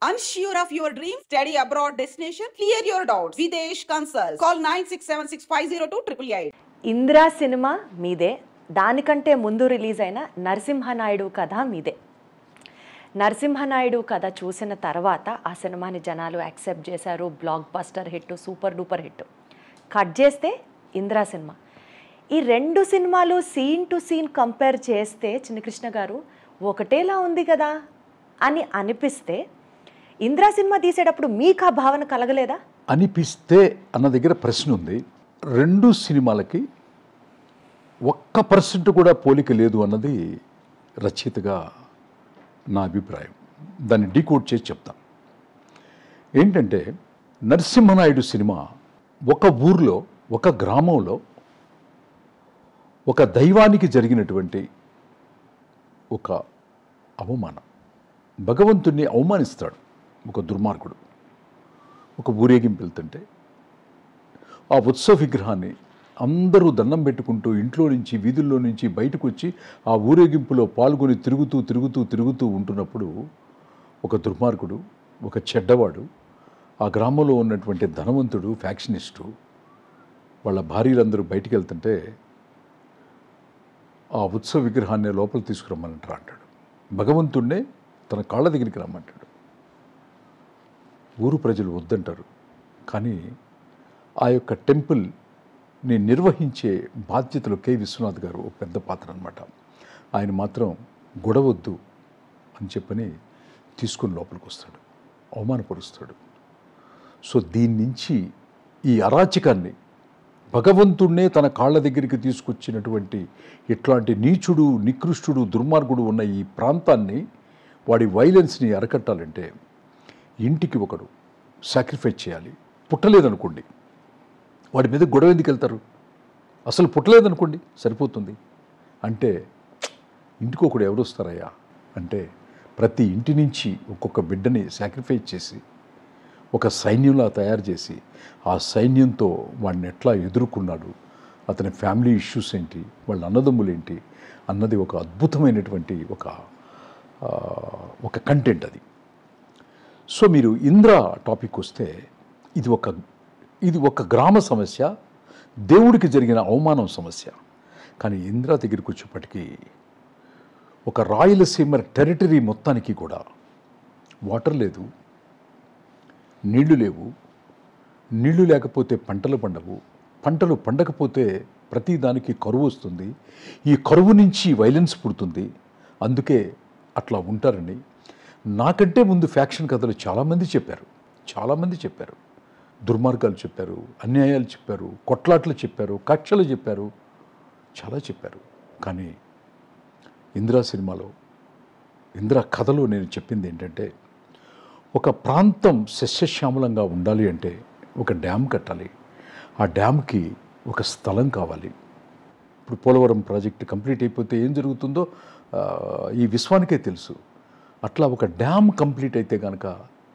Unsure of your dream? Study abroad destination? Clear your doubts. Videsh Consult. Call 9676502888. Indra cinema మీదే, దానికంటే ముందు release అయిన నరసింహనాయుడు కథ మీదే. నరసింహనాయుడు కథ చూసిన తర్వాత ఆ సినిమాని జనాలు యాక్సెప్ట్ చేశారు. Block buster hit, super duper hit. Cut చేస్తే ఇంద్రా సినిమా. ఈ రెండు సినిమాలు సీన్ టు సీన్ కంపేర్ చేస్తే చిన్నకృష్ణ గారు ఒకటేలా ఉంది కదా అని అనిపిస్తే, ఇంద్రా సినిమా తీసేటప్పుడు మీకు ఆ భావన కలగలేదా? అనిపిస్తే అన్న దగ్గర ప్రశ్న ఉంది. రెండు సినిమాలకి 1% కూడా పోలిక లేదు అన్నది రచయితగా నా అభిప్రాయం. దాన్ని డీకోడ్ చేసి చెప్తాను. ఏంటంటే, నరసింహనాయుడు సినిమా ఒక ఊర్లో, ఒక గ్రామంలో ఒక దైవానికి జరిగినటువంటి ఒక అవమానం. భగవంతుణ్ణి అవమానిస్తాడు ఒక దుర్మార్గుడు. ఒక ఊరేగింపు వెళ్తుంటే ఆ ఉత్సవ విగ్రహాన్ని అందరూ దండం పెట్టుకుంటూ ఇంట్లో నుంచి, వీధుల్లో నుంచి బయటకు వచ్చి ఆ ఊరేగింపులో పాల్గొని తిరుగుతూ ఉంటున్నప్పుడు ఒక దుర్మార్గుడు, ఒక చెడ్డవాడు, ఆ గ్రామంలో ఉన్నటువంటి ధనవంతుడు, ఫ్యాక్షనిస్టు, వాళ్ళ భార్యలందరూ బయటికి వెళ్తుంటే ఆ ఉత్సవ విగ్రహాన్ని లోపల తీసుకురమ్మంటారు అంటాడు. భగవంతుడినే తన కాళ్ళ దగ్గరికి రమ్మంటాడు. ఊరు ప్రజలు వద్దంటారు. కానీ ఆ యొక్క టెంపుల్ని నిర్వహించే బాధ్యతలు కె విశ్వనాథ్ గారు ఒక పెద్ద పాత్ర అనమాట. ఆయన మాత్రం గొడవద్దు అని చెప్పని తీసుకుని లోపలికి వస్తాడు, అవమానపరుస్తాడు. సో దీని నుంచి ఈ అరాచకాన్ని, భగవంతుడినే తన కాళ్ళ దగ్గరికి తీసుకొచ్చినటువంటి ఇట్లాంటి నీచుడు, నికృష్టుడు, దుర్మార్గుడు ఉన్న ఈ ప్రాంతాన్ని, వాడి వైలెన్స్ని అరకట్టాలంటే ఇంటికి ఒకడు సాక్రిఫైస్ చేయాలి. పుట్టలేదనుకోండి, వాడి మీద గొడవ ఎందుకు వెళ్తారు? అసలు పుట్టలేదనుకోండి, సరిపోతుంది. అంటే ఇంటికి ఒకడు ఎవరు వస్తారయ్యా అంటే, ప్రతి ఇంటి నుంచి ఒక్కొక్క బిడ్డని సాక్రిఫైస్ చేసి ఒక సైన్యంలా తయారు చేసి ఆ సైన్యంతో వాడిని ఎట్లా ఎదుర్కొన్నాడు, అతని ఫ్యామిలీ ఇష్యూస్ ఏంటి, వాళ్ళ అన్నదమ్ములు ఏంటి అన్నది ఒక అద్భుతమైనటువంటి ఒక కంటెంట్ అది. సో మీరు ఇంద్ర టాపిక్ వస్తే, ఇది ఒక గ్రామ సమస్య, దేవుడికి జరిగిన అవమానం సమస్య. కానీ ఇంద్ర దగ్గరికి వచ్చేప్పటికీ ఒక రాయలసీమ టెరిటరీ మొత్తానికి కూడా వాటర్ లేదు, నీళ్లు లేవు. నీళ్లు లేకపోతే పంటలు పండవు, పంటలు పండకపోతే ప్రతి దానికి కరువు వస్తుంది. ఈ కరువు నుంచి వైలెన్స్ పుడుతుంది. అందుకే అట్లా ఉంటారని నాకంటే ముందు ఫ్యాక్షన్ కథలు చాలామంది చెప్పారు. దుర్మార్గాలు చెప్పారు, అన్యాయాలు చెప్పారు, కొట్లాట్లు చెప్పారు, కక్షలు చెప్పారు, చాలా చెప్పారు. కానీ ఇందిరా సినిమాలో, ఇందిరా కథలో నేను చెప్పింది ఏంటంటే, ఒక ప్రాంతం సస్యశ్యామలంగా ఉండాలి అంటే ఒక డ్యామ్ కట్టాలి. ఆ డ్యామ్కి ఒక స్థలం కావాలి. ఇప్పుడు పోలవరం ప్రాజెక్టు కంప్లీట్ అయిపోతే ఏం జరుగుతుందో ఈ విశ్వానికే తెలుసు. అట్లా ఒక డ్యామ్ కంప్లీట్ అయితే కనుక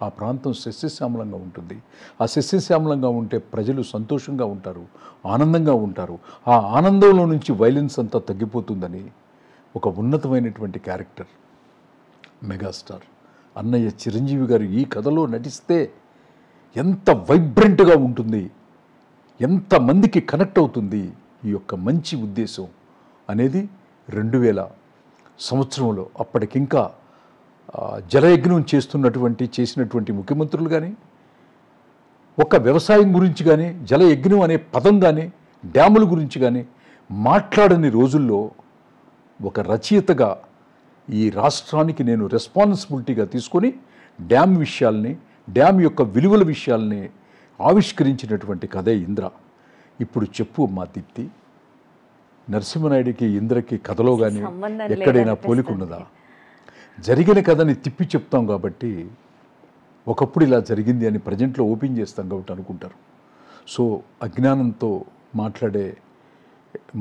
ఆ ప్రాంతం సస్యశ్యామలంగా ఉంటుంది. ఆ సస్యశ్యామలంగా ఉంటే ప్రజలు సంతోషంగా ఉంటారు, ఆనందంగా ఉంటారు. ఆ ఆనందంలో నుంచి వైలెన్స్ అంతా తగ్గిపోతుందని ఒక ఉన్నతమైనటువంటి క్యారెక్టర్, మెగాస్టార్ అన్నయ్య చిరంజీవి గారు ఈ కథలో నటిస్తే ఎంత వైబ్రెంట్గా ఉంటుంది, ఎంతమందికి కనెక్ట్ అవుతుంది ఈ యొక్క మంచి ఉద్దేశం అనేది 2000 సంవత్సరంలో అప్పటికింకా జలయజ్ఞం చేసినటువంటి ముఖ్యమంత్రులు కానీ, ఒక వ్యవసాయం గురించి కానీ, జలయజ్ఞం అనే పదం కానీ, డ్యాముల గురించి కానీ మాట్లాడని రోజుల్లో ఒక రచయితగా ఈ రాష్ట్రానికి నేను రెస్పాన్సిబిలిటీగా తీసుకొని డ్యామ్ విషయాల్ని, డ్యామ్ యొక్క విలువల విషయాల్ని ఆవిష్కరించినటువంటి కథే ఇంద్ర. ఇప్పుడు చెప్పు మా దీప్తి, నరసింహనాయుడికి ఇంద్రకి కథలో కానీ ఎక్కడైనా పోలికున్నదా? జరిగిన కథని తిప్పి చెప్తాం కాబట్టి, ఒకప్పుడు ఇలా జరిగింది అని ప్రజెంట్లో ఓపెన్ చేస్తాం కాబట్టి అనుకుంటారు. సో అజ్ఞానంతో మాట్లాడే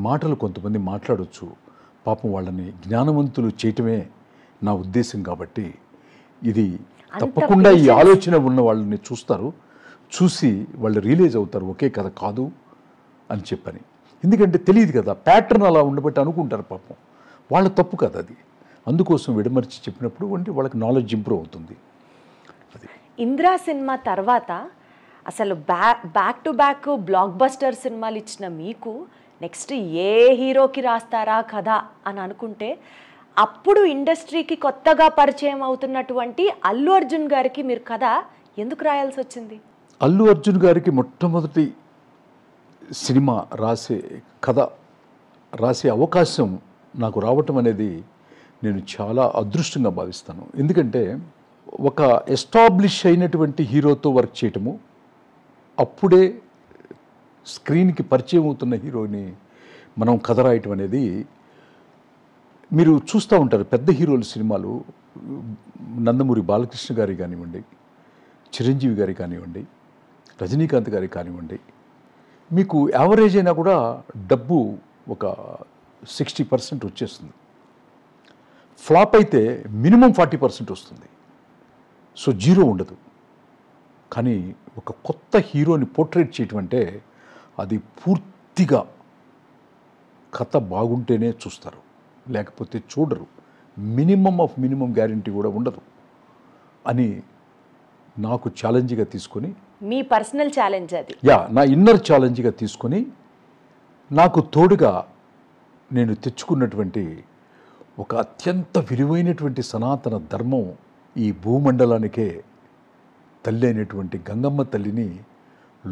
మాటలు కొంతమంది మాట్లాడవచ్చు. పాపం వాళ్ళని జ్ఞానవంతులు చేయటమే నా ఉద్దేశం. కాబట్టి ఇది తప్పకుండా ఈ ఆలోచన ఉన్న వాళ్ళని చూసి వాళ్ళు రియలైజ్ అవుతారు, ఒకే కథ కాదు అని చెప్పని. ఎందుకంటే తెలియదు కదా, ప్యాటర్న్ అలా ఉండబట్టి అనుకుంటారు. పాపం వాళ్ళ తప్పు కదా అది. అందుకోసం విడమర్చి చెప్పినప్పుడు వాళ్ళకి నాలెడ్జ్ ఇంప్రూవ్ అవుతుంది. అది ఇంద్రా సినిమా తర్వాత అసలు back to back block buster సినిమాలు ఇచ్చిన మీకు నెక్స్ట్ ఏ హీరోకి రాస్తారా కథ అని అనుకుంటే అప్పుడు ఇండస్ట్రీకి కొత్తగా పరిచయం అవుతున్నటువంటి అల్లు అర్జున్ గారికి మీరు కథ ఎందుకు రాయాల్సి వచ్చింది? అల్లు అర్జున్ గారికి మొట్టమొదటి సినిమా కథ రాసే అవకాశం నాకు రావటం అనేది నేను చాలా అదృష్టంగా భావిస్తాను. ఎందుకంటే ఒక ఎస్టాబ్లిష్ అయినటువంటి హీరోతో వర్క్ చేయటము, అప్పుడే స్క్రీన్కి పరిచయం అవుతున్న హీరోని మనం కథ రాయటం అనేది, మీరు చూస్తూ ఉంటారు పెద్ద హీరోల సినిమాలు, నందమూరి బాలకృష్ణ గారి కానివ్వండి, చిరంజీవి గారి కానివ్వండి, రజనీకాంత్ గారి కానివ్వండి, మీకు యావరేజ్ అయినా కూడా డబ్బు ఒక 60% వచ్చేస్తుంది. ఫ్లాప్ అయితే మినిమం 40% వస్తుంది. సో జీరో ఉండదు. కానీ ఒక కొత్త హీరోని పోర్ట్రేట్ చేయటం అంటే అది పూర్తిగా కథ బాగుంటేనే చూస్తారు, లేకపోతే చూడరు. మినిమం ఆఫ్ మినిమం గ్యారంటీ కూడా ఉండదు అని నాకు ఛాలెంజ్గా తీసుకొని, మీ పర్సనల్ ఛాలెంజ్ అది, నా ఇన్నర్ ఛాలెంజ్గా తీసుకొని, నాకు తోడుగా నేను తెచ్చుకున్నటువంటి ఒక అత్యంత విలువైనటువంటి సనాతన ధర్మం, ఈ భూమండలానికే తల్లి అయినటువంటి గంగమ్మ తల్లిని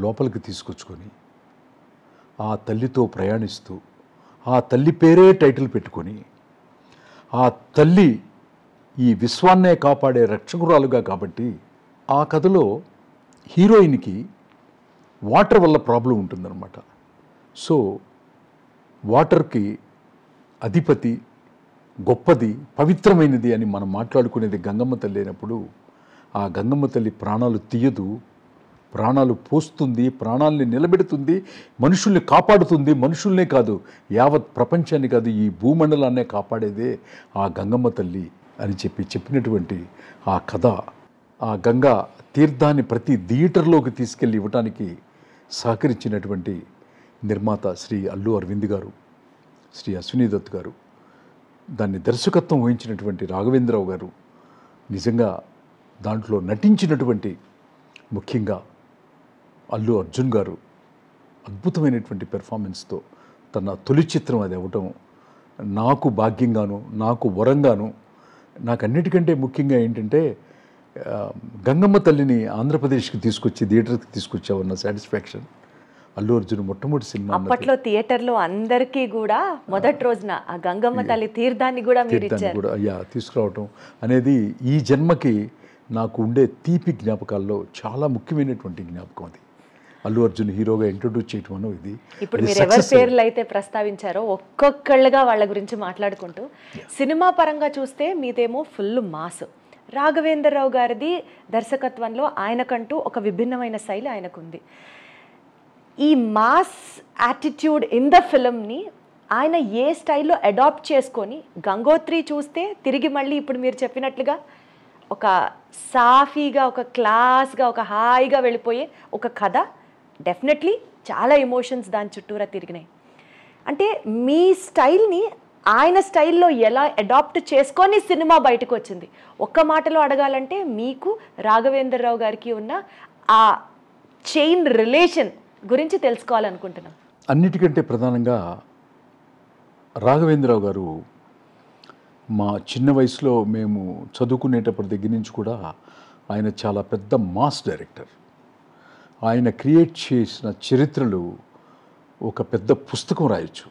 లోపలికి తీసుకొచ్చుకొని, ఆ తల్లితో ప్రయాణిస్తూ, ఆ తల్లి పేరే టైటిల్ పెట్టుకొని, ఆ తల్లి ఈ విశ్వాన్నే కాపాడే రక్షకురాలుగా, కాబట్టి ఆ కథలో హీరోయిన్కి వాటర్ వల్ల ప్రాబ్లం ఉంటుందన్నమాట. సో వాటర్కి అధిపతి, గొప్పది, పవిత్రమైనది అని మనం మాట్లాడుకునేది గంగమ్మ తల్లి అయినప్పుడు, ఆ గంగమ్మ తల్లి ప్రాణాలు తీయదు, ప్రాణాలు పోస్తుంది, ప్రాణాలని నిలబెడుతుంది, మనుషుల్ని కాపాడుతుంది. మనుషుల్నే కాదు, యావత్ ప్రపంచాన్ని కాదు, ఈ భూమండలాన్నే కాపాడేదే ఆ గంగమ్మ తల్లి అని చెప్పినటువంటి ఆ కథ, ఆ గంగా తీర్థాన్ని ప్రతి థియేటర్లోకి తీసుకెళ్ళి ఇవ్వటానికి సహకరించినటువంటి నిర్మాత శ్రీ అల్లు అరవింద్ గారు, శ్రీ అశ్విని దత్ గారు, దాన్ని దర్శకత్వం వహించినటువంటి రాఘవేంద్రరావు గారు, నిజంగా దాంట్లో నటించినటువంటి ముఖ్యంగా అల్లు అర్జున్ గారు అద్భుతమైనటువంటి పెర్ఫార్మెన్స్తో తన తొలి చిత్రం అది అవ్వటం నాకు భాగ్యంగాను, నాకు వరంగాను, నాకు అన్నిటికంటే ముఖ్యంగా ఏంటంటే గంగమ్మ తల్లిని ఆంధ్రప్రదేశ్కి తీసుకొచ్చి థియేటర్కి తీసుకొచ్చావన్న సాటిస్ఫాక్షన్. అల్లు అర్జున్ మొట్టమొదటి సినిమా అప్పట్లో థియేటర్లో అందరికీ కూడా మొదటి రోజున ఆ గంగమ్మ తల్లి తీర్థాన్ని కూడా మీరు ఇచ్చారు కూడా తీసుకురావటం అనేది ఈ జన్మకి నాకు ఉండే తీపి జ్ఞాపకాల్లో చాలా ముఖ్యమైనటువంటి జ్ఞాపకం అది. అల్లు అర్జున్ హీరోగా ఇంట్రొడ్యూస్ చేయటం అన్నో ఇది. ఇప్పుడు మీరు ఎవరి పేర్లు అయితే ప్రస్తావించారో ఒక్కొక్కళ్ళుగా వాళ్ళ గురించి మాట్లాడుకుంటూ, సినిమా పరంగా చూస్తే మీదేమో ఫుల్ మాస్, రాఘవేంద్రరావు గారిది దర్శకత్వంలో ఆయనకంటూ ఒక విభిన్నమైన శైలి ఆయనకుంది. ఈ మాస్ యాటిట్యూడ్ ఇన్ ద ఫిల్మ్ని ఆయన ఏ స్టైల్లో అడాప్ట్ చేసుకొని, గంగోత్రి చూస్తే తిరిగి మళ్ళీ ఇప్పుడు మీరు చెప్పినట్లుగా ఒక సాఫీగా, ఒక క్లాస్గా, ఒక హాయిగా వెళ్ళిపోయే ఒక కథ, డెఫినెట్లీ చాలా ఎమోషన్స్ దాని చుట్టూరా తిరిగినాయి. అంటే మీ స్టైల్ని ఆయన స్టైల్లో ఎలా అడాప్ట్ చేసుకొని సినిమా బయటకు వచ్చింది? ఒక్క మాటలో అడగాలంటే మీకు రాఘవేంద్రరావు గారికి ఉన్న ఆ చైన్ రిలేషన్ గురించి తెలుసుకోవాలనుకుంటున్నాం. అన్నిటికంటే ప్రధానంగా రాఘవేంద్రరావు గారు మా చిన్న వయసులో మేము చదువుకునేటప్పటి దగ్గర నుంచి కూడా ఆయన చాలా పెద్ద మాస్ డైరెక్టర్. ఆయన క్రియేట్ చేసిన చరిత్రలు ఒక పెద్ద పుస్తకం రాయొచ్చు.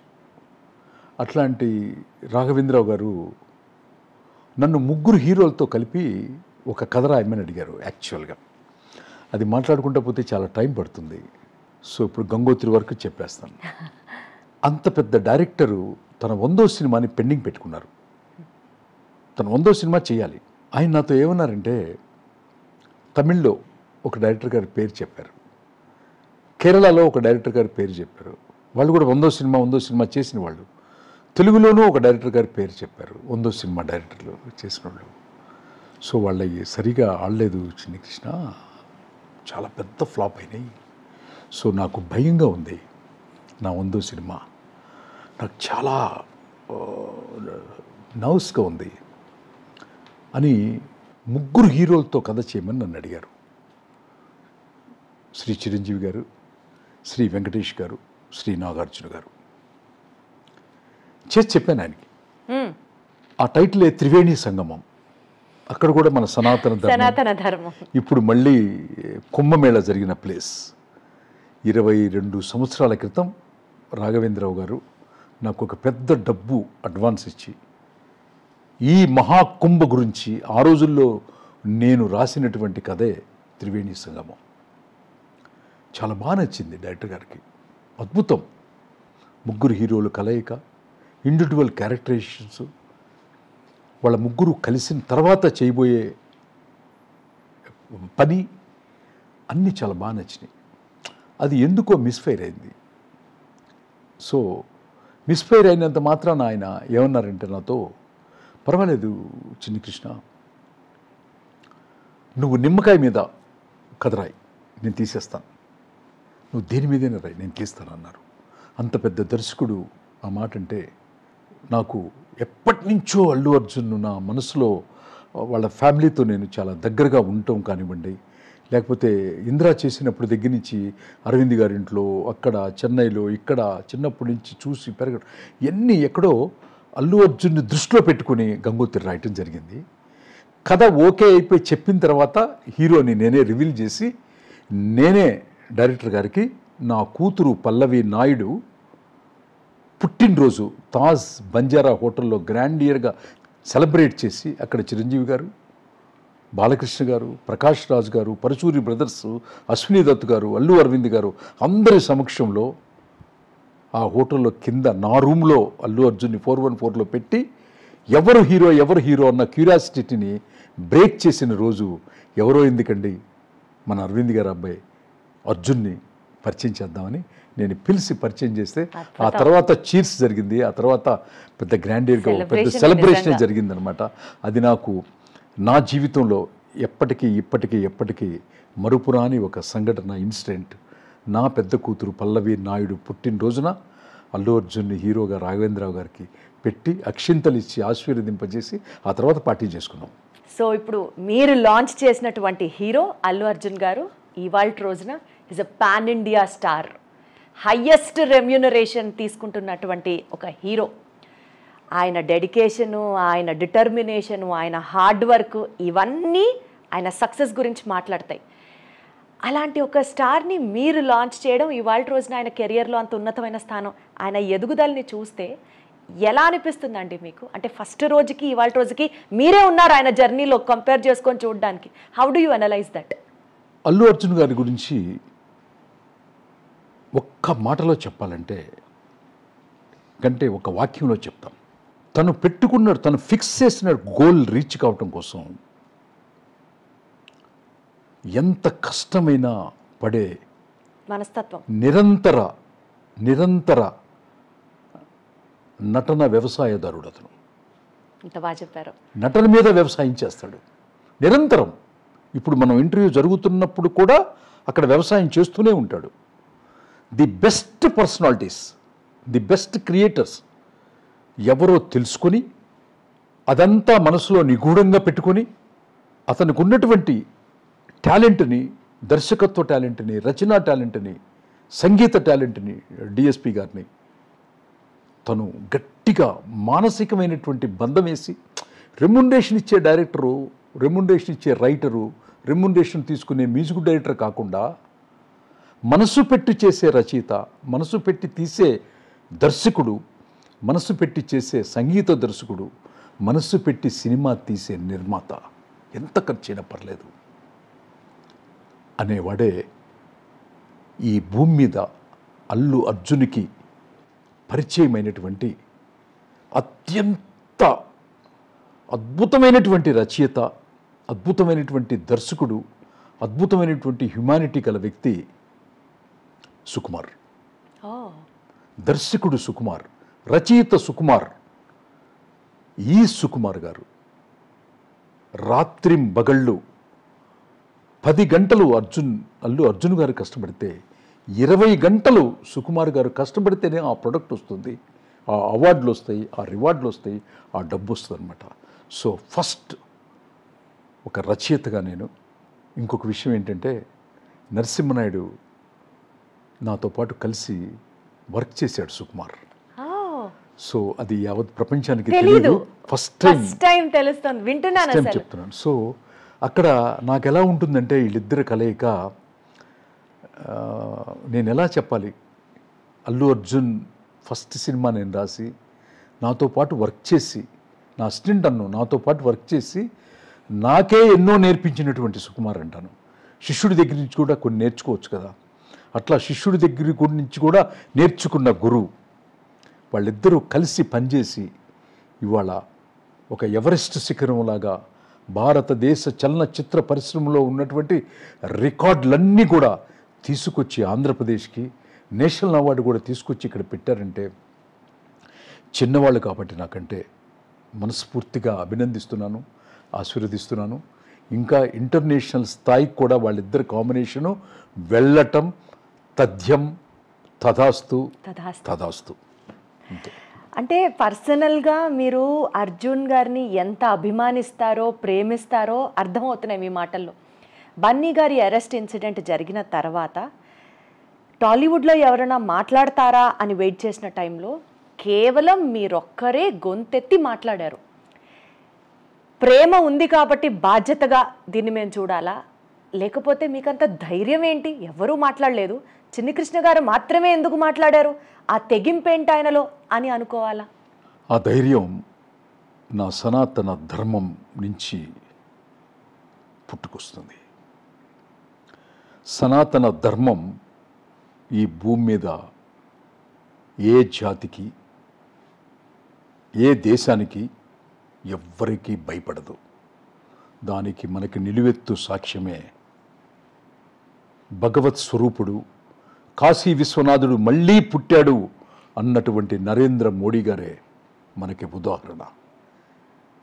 అట్లాంటి రాఘవేంద్రరావు గారు నన్ను 3 హీరోలతో కలిపి ఒక కథ రాయమని అడిగారు. యాక్చువల్గా అది మాట్లాడుకుంటూ పోతే చాలా టైం పడుతుంది. సో ఇప్పుడు గంగోత్రి వరకు చెప్పేస్తాను. అంత పెద్ద డైరెక్టరు తన 100వ సినిమాని పెండింగ్ పెట్టుకున్నారు. తన 100వ సినిమా చేయాలి. ఆయన నాతో ఏమన్నారంటే, తమిళ్లో ఒక డైరెక్టర్ గారి పేరు చెప్పారు, కేరళలో ఒక డైరెక్టర్ గారి పేరు చెప్పారు. వాళ్ళు కూడా 100వ సినిమా చేసిన వాళ్ళు. తెలుగులోనూ ఒక డైరెక్టర్ గారి పేరు చెప్పారు, 100వ సినిమా డైరెక్టర్లు చేసిన వాళ్ళు. సో వాళ్ళవి సరిగా ఆడలేదు చిన్ని కృష్ణ, చాలా పెద్ద ఫ్లాప్ అయినాయి. సో నాకు భయంగా ఉంది నా 100వ సినిమా, నాకు చాలా నర్వస్గా ఉంది అని 3 హీరోలతో కథ చేయమని నన్ను అడిగారు. శ్రీ చిరంజీవి గారు, శ్రీ వెంకటేష్ గారు, శ్రీ నాగార్జున గారు. చేసి చెప్పాను ఆయనకి. ఆ టైటిలే త్రివేణి సంగమం. అక్కడ కూడా మన సనాతన ధర్మం ఇప్పుడు మళ్ళీ కుంభమేళ జరిగిన ప్లేస్. 22 సంవత్సరాల క్రితం రాఘవేంద్రరావు గారు నాకు ఒక పెద్ద డబ్బు అడ్వాన్స్ ఇచ్చి ఈ మహాకుంభ గురించి ఆ రోజుల్లో నేను రాసినటువంటి కథే త్రివేణి సంగమం. చాలా బాగా నచ్చింది డైరెక్టర్ గారికి. అద్భుతం. ముగ్గురు హీరోలు కలయిక, ఇండివిజువల్ క్యారెక్టరైజేషన్స్, వాళ్ళ ముగ్గురు కలిసిన తర్వాత చేయబోయే పని అన్నీ చాలా బాగా నచ్చినాయి. అది ఎందుకో మిస్ఫైర్ అయింది. సో మిస్ఫైర్ అయినంత మాత్రాన ఆయన ఏమన్నారంటే నాతో, పర్వాలేదు చిన్ని కృష్ణ, నువ్వు నిమ్మకాయ మీద కథ రాయి, నేను తీసేస్తాను, నువ్వు దేని మీదైనా రాయి, నేను తీస్తాను అన్నారు. అంత పెద్ద దర్శకుడు ఆ మాట అంటే నాకు ఎప్పటి నుంచో అల్లు అర్జున్ నా మనసులో వాళ్ళ ఫ్యామిలీతో నేను చాలా దగ్గరగా ఉండటం కానివ్వండి, లేకపోతే ఇందిరా చేసినప్పుడు దగ్గర నుంచి అరవింద్ గారి ఇంట్లో, అక్కడ చెన్నైలో, ఇక్కడ చిన్నప్పటి నుంచి చూసి పెరగడం, ఇవన్నీ ఎక్కడో అల్లు అర్జున్ని దృష్టిలో పెట్టుకుని గంగోత్రి రాయటం జరిగింది. కథ ఓకే అయిపోయి చెప్పిన తర్వాత హీరోని నేనే రివీల్ చేసి నేనే డైరెక్టర్ గారికి నా కూతురు పల్లవి నాయుడు పుట్టినరోజు తాజ్ బంజారా హోటల్లో గ్రాండియర్గా సెలబ్రేట్ చేసి అక్కడ చిరంజీవి గారు, బాలకృష్ణ గారు, ప్రకాష్ రాజ్ గారు, పరచూరి బ్రదర్స్, అశ్విని దత్ గారు, అల్లు అరవింద్ గారు అందరి సమక్షంలో ఆ హోటల్లో కింద నా రూమ్లో అల్లు అర్జున్ని 414లో పెట్టి ఎవరు హీరో అన్న క్యూరియాసిటీని బ్రేక్ చేసిన రోజు. ఎవరో ఎందుకండి, మన అరవింద్ గారు అబ్బాయి అర్జున్ని పరిచయం చేద్దామని నేను పిలిచి పరిచయం చేస్తే ఆ తర్వాత చీర్స్ జరిగింది. ఆ తర్వాత పెద్ద గ్రాండియర్గా పెద్ద సెలబ్రేషన్ జరిగిందనమాట. అది నాకు నా జీవితంలో ఎప్పటికీ మరుపురాని ఒక సంఘటన, ఇన్సిడెంట్. నా పెద్ద కూతురు పల్లవి నాయుడు పుట్టినరోజున అల్లు అర్జున్ని హీరోగా రాఘవేంద్రరావు గారికి పెట్టి అక్షింతలు ఇచ్చి ఆశీర్వదింపజేసి ఆ తర్వాత పార్టీ చేసుకున్నాం. సో ఇప్పుడు మీరు లాంచ్ చేసినటువంటి హీరో అల్లు అర్జున్ గారు ఇవాళ రోజున is a pan India star, highest remuneration తీసుకుంటున్నటువంటి ఒక హీరో. ఆయన డెడికేషను, ఆయన డిటర్మినేషను, ఆయన హార్డ్ వర్క్, ఇవన్నీ ఆయన సక్సెస్ గురించి మాట్లాడతాయి. అలాంటి ఒక స్టార్ని మీరు లాంచ్ చేయడం, ఇవాళ రోజున ఆయన కెరియర్లో అంత ఉన్నతమైన స్థానం, ఆయన ఎదుగుదలని చూస్తే ఎలా అనిపిస్తుందండి మీకు? అంటే ఫస్ట్ రోజుకి ఇవాళ రోజుకి మీరే ఉన్నారు ఆయన జర్నీలో కంపేర్ చేసుకొని చూడడానికి. How do you analyse that? Allu Arjun గారి గురించి ఒక్క మాటలో చెప్పాలంటే కంటే ఒక వాక్యంలో చెప్తాం. తను ఫిక్స్ చేసిన గోల్ రీచ్ కావటం కోసం ఎంత కష్టమైనా పడే మనస్తత్వం, నిరంతర నటన వ్యవసాయదారుడు అతను. ఇంత బాగా చెప్పారు. నటన మీద వ్యవసాయం చేస్తాడు నిరంతరం. ఇప్పుడు మనం ఇంటర్వ్యూ జరుగుతున్నప్పుడు కూడా అక్కడ వ్యవసాయం చేస్తూనే ఉంటాడు. The best personalities, the best creators ఎవరో తెలుసుకొని అదంతా మనసులో నిగూఢంగా పెట్టుకొని అతనికి ఉన్నటువంటి టాలెంట్ని, దర్శకత్వ టాలెంట్ని, రచనా టాలెంట్ని, సంగీత టాలెంట్ని, డిఎస్పి గారిని తను గట్టిగా మానసికమైనటువంటి బంధం వేసి రెమ్యునరేషన్ ఇచ్చే డైరెక్టరు, రెమ్యునరేషన్ ఇచ్చే రైటరు, రెమ్యునరేషన్ తీసుకునే మ్యూజిక్ డైరెక్టర్ కాకుండా మనసు పెట్టి చేసే రచయిత, మనసు పెట్టి తీసే దర్శకుడు, మనసు పెట్టి చేసే సంగీత దర్శకుడు, మనసు పెట్టి సినిమా తీసే నిర్మాత, ఎంత ఖర్చైనా పర్లేదు అనేవాడే ఈ భూమి మీద అల్లు అర్జున్కి పరిచయమైనటువంటి అత్యంత అద్భుతమైనటువంటి రచయిత, అద్భుతమైనటువంటి దర్శకుడు, అద్భుతమైనటువంటి హ్యుమానిటీ గల వ్యక్తి సుకుమార్. దర్శకుడు సుకుమార్, రచయిత సుకుమార్. ఈ సుకుమార్ గారు రాత్రింబగళ్ళు 10 గంటలు అల్లు అర్జున్ గారు కష్టపడితే 20 గంటలు సుకుమార్ గారు కష్టపడితేనే ఆ ప్రొడక్ట్ వస్తుంది, ఆ అవార్డులు వస్తాయి, ఆ రివార్డులు వస్తాయి, ఆ డబ్బు వస్తుంది అనమాట. సో ఫస్ట్ ఒక రచయితగా నేను ఇంకొక విషయం ఏంటంటే నరసింహనాయుడు నాతో పాటు కలిసి వర్క్ చేశాడు సుకుమార్. సో అది యావత్ ప్రపంచానికి తెలియదు. ఫస్ట్ టైం తెలుస్తుంది, వింటున్నాను అసలు. చెప్తున్నాను. సో అక్కడ నాకు ఎలా ఉంటుందంటే వీళ్ళిద్దరు కలయిక, నేను ఎలా చెప్పాలి, అల్లు అర్జున్ ఫస్ట్ సినిమా నేను రాసి నాతో పాటు వర్క్ చేసి, నా అసిస్టెంట్ నాతో పాటు వర్క్ చేసి నాకే ఎన్నో నేర్పించినటువంటి సుకుమార్ అంటాను. శిష్యుడి దగ్గర నుంచి కూడా కొన్ని నేర్చుకోవచ్చు కదా, అట్లా శిష్యుడి దగ్గర నుంచి కూడా నేర్చుకున్న గురువు. వాళ్ళిద్దరూ కలిసి పనిచేసి ఇవాళ ఒక ఎవరెస్ట్ శిఖరంలాగా భారతదేశ చలనచిత్ర పరిశ్రమలో ఉన్నటువంటి రికార్డులన్నీ కూడా తీసుకొచ్చి ఆంధ్రప్రదేశ్కి నేషనల్ అవార్డు కూడా తీసుకొచ్చి ఇక్కడ పెట్టారంటే చిన్నవాళ్ళు కాబట్టి నాకంటే మనస్ఫూర్తిగా అభినందిస్తున్నాను, ఆశీర్వదిస్తున్నాను. ఇంకా ఇంటర్నేషనల్ స్థాయికి కూడా వాళ్ళిద్దరు కాంబినేషను వెళ్ళటం తథ్యం, తథాస్తు తథాస్తు. అంటే పర్సనల్గా మీరు అర్జున్ గారిని ఎంత అభిమానిస్తారో, ప్రేమిస్తారో అర్థమవుతున్నాయి మీ మాటల్లో. బన్నీ గారి అరెస్ట్ ఇన్సిడెంట్ జరిగిన తర్వాత టాలీవుడ్లో ఎవరైనా మాట్లాడతారా అని వెయిట్ చేసిన టైంలో కేవలం మీరొక్కరే గొంతెత్తి మాట్లాడారు. ప్రేమ ఉంది కాబట్టి బాధ్యతగా దీన్ని మేము చూడాలా, లేకపోతే మీకంత ధైర్యం ఏంటి? ఎవరూ మాట్లాడలేదు, చిన్ని కృష్ణ గారు మాత్రమే ఎందుకు మాట్లాడారు? ఆ తెగింపేంటి ఆయనలో అని అనుకోవాలా? ఆ ధైర్యం నా సనాతన ధర్మం నుంచి పుట్టుకొస్తుంది. సనాతన ధర్మం ఈ భూమి మీద ఏ జాతికి, ఏ దేశానికి, ఎవ్వరికీ భయపడదు. దానికి మనకి నిలువెత్తు సాక్ష్యమే భగవత్ స్వరూపుడు, కాశీ విశ్వనాథుడు మళ్ళీ పుట్టాడు అన్నటువంటి నరేంద్ర మోడీ గారే మనకి ఉదాహరణ.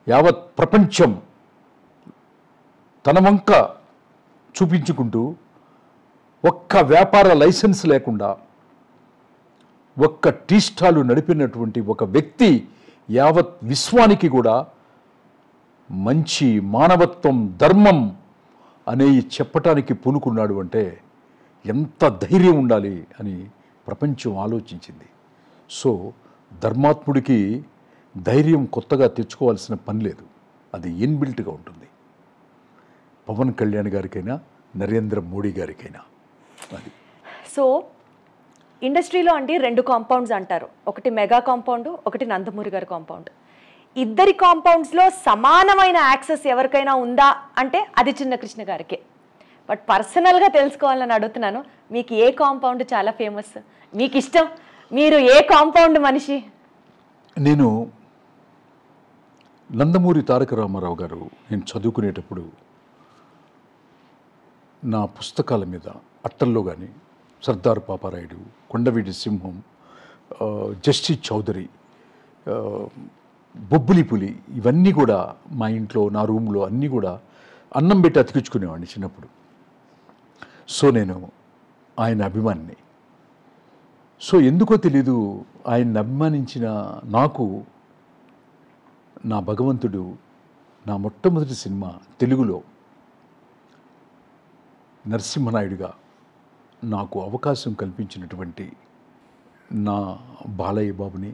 యావత్ ప్రపంచం తన వంక చూపించుకుంటూ ఒక్క వ్యాపార లైసెన్స్ లేకుండా ఒక్క టీ స్టాలు నడిపినటువంటి ఒక వ్యక్తి యావత్ విశ్వానికి కూడా మంచి మానవత్వం, ధర్మం అనేవి చెప్పటానికి పూనుకున్నాడు అంటే ఎంత ధైర్యం ఉండాలి అని ప్రపంచం ఆలోచించింది. సో ధర్మాత్ముడికి ధైర్యం కొత్తగా తెచ్చుకోవాల్సిన పని లేదు, అది ఇన్బిల్ట్గా ఉంటుంది. పవన్ కళ్యాణ్ గారికైనా నరేంద్ర మోడీ గారికైనా. అది సో ఇండస్ట్రీలో అంటే 2 కాంపౌండ్స్ అంటారు, ఒకటి మెగా కాంపౌండ్, ఒకటి నందమూరి గారి కాంపౌండ్. ఇద్దరి కాంపౌండ్స్లో సమానమైన యాక్సెస్ ఎవరికైనా ఉందా అంటే అది చిన్న కృష్ణ గారికే. బట్ పర్సనల్గా తెలుసుకోవాలని అడుగుతున్నాను, మీకు ఏ కాంపౌండ్ చాలా ఫేమస్, మీకు ఇష్టం, మీరు ఏ కాంపౌండ్ మనిషి? నేను నందమూరి తారక రామారావు గారు నేను చదువుకునేటప్పుడు నా పుస్తకాల మీద అట్టల్లో కానీ సర్దార్ పాపారాయుడు, కొండవీటి సింహం, జస్టిస్ చౌదరి, బొబ్బులి పులి, ఇవన్నీ కూడా మా ఇంట్లో, నా రూమ్లో అన్నీ కూడా అన్నం పెట్టి అతికించుకునేవాడిని చిన్నప్పుడు. సో నేను ఆయన అభిమానిని. సో ఎందుకో తెలీదు, ఆయన్ని అభిమానించిన నాకు నా భగవంతుడు నా మొట్టమొదటి సినిమా తెలుగులో నరసింహనాయుడుగా నాకు అవకాశం కల్పించినటువంటి నా బాలయ్య బాబుని,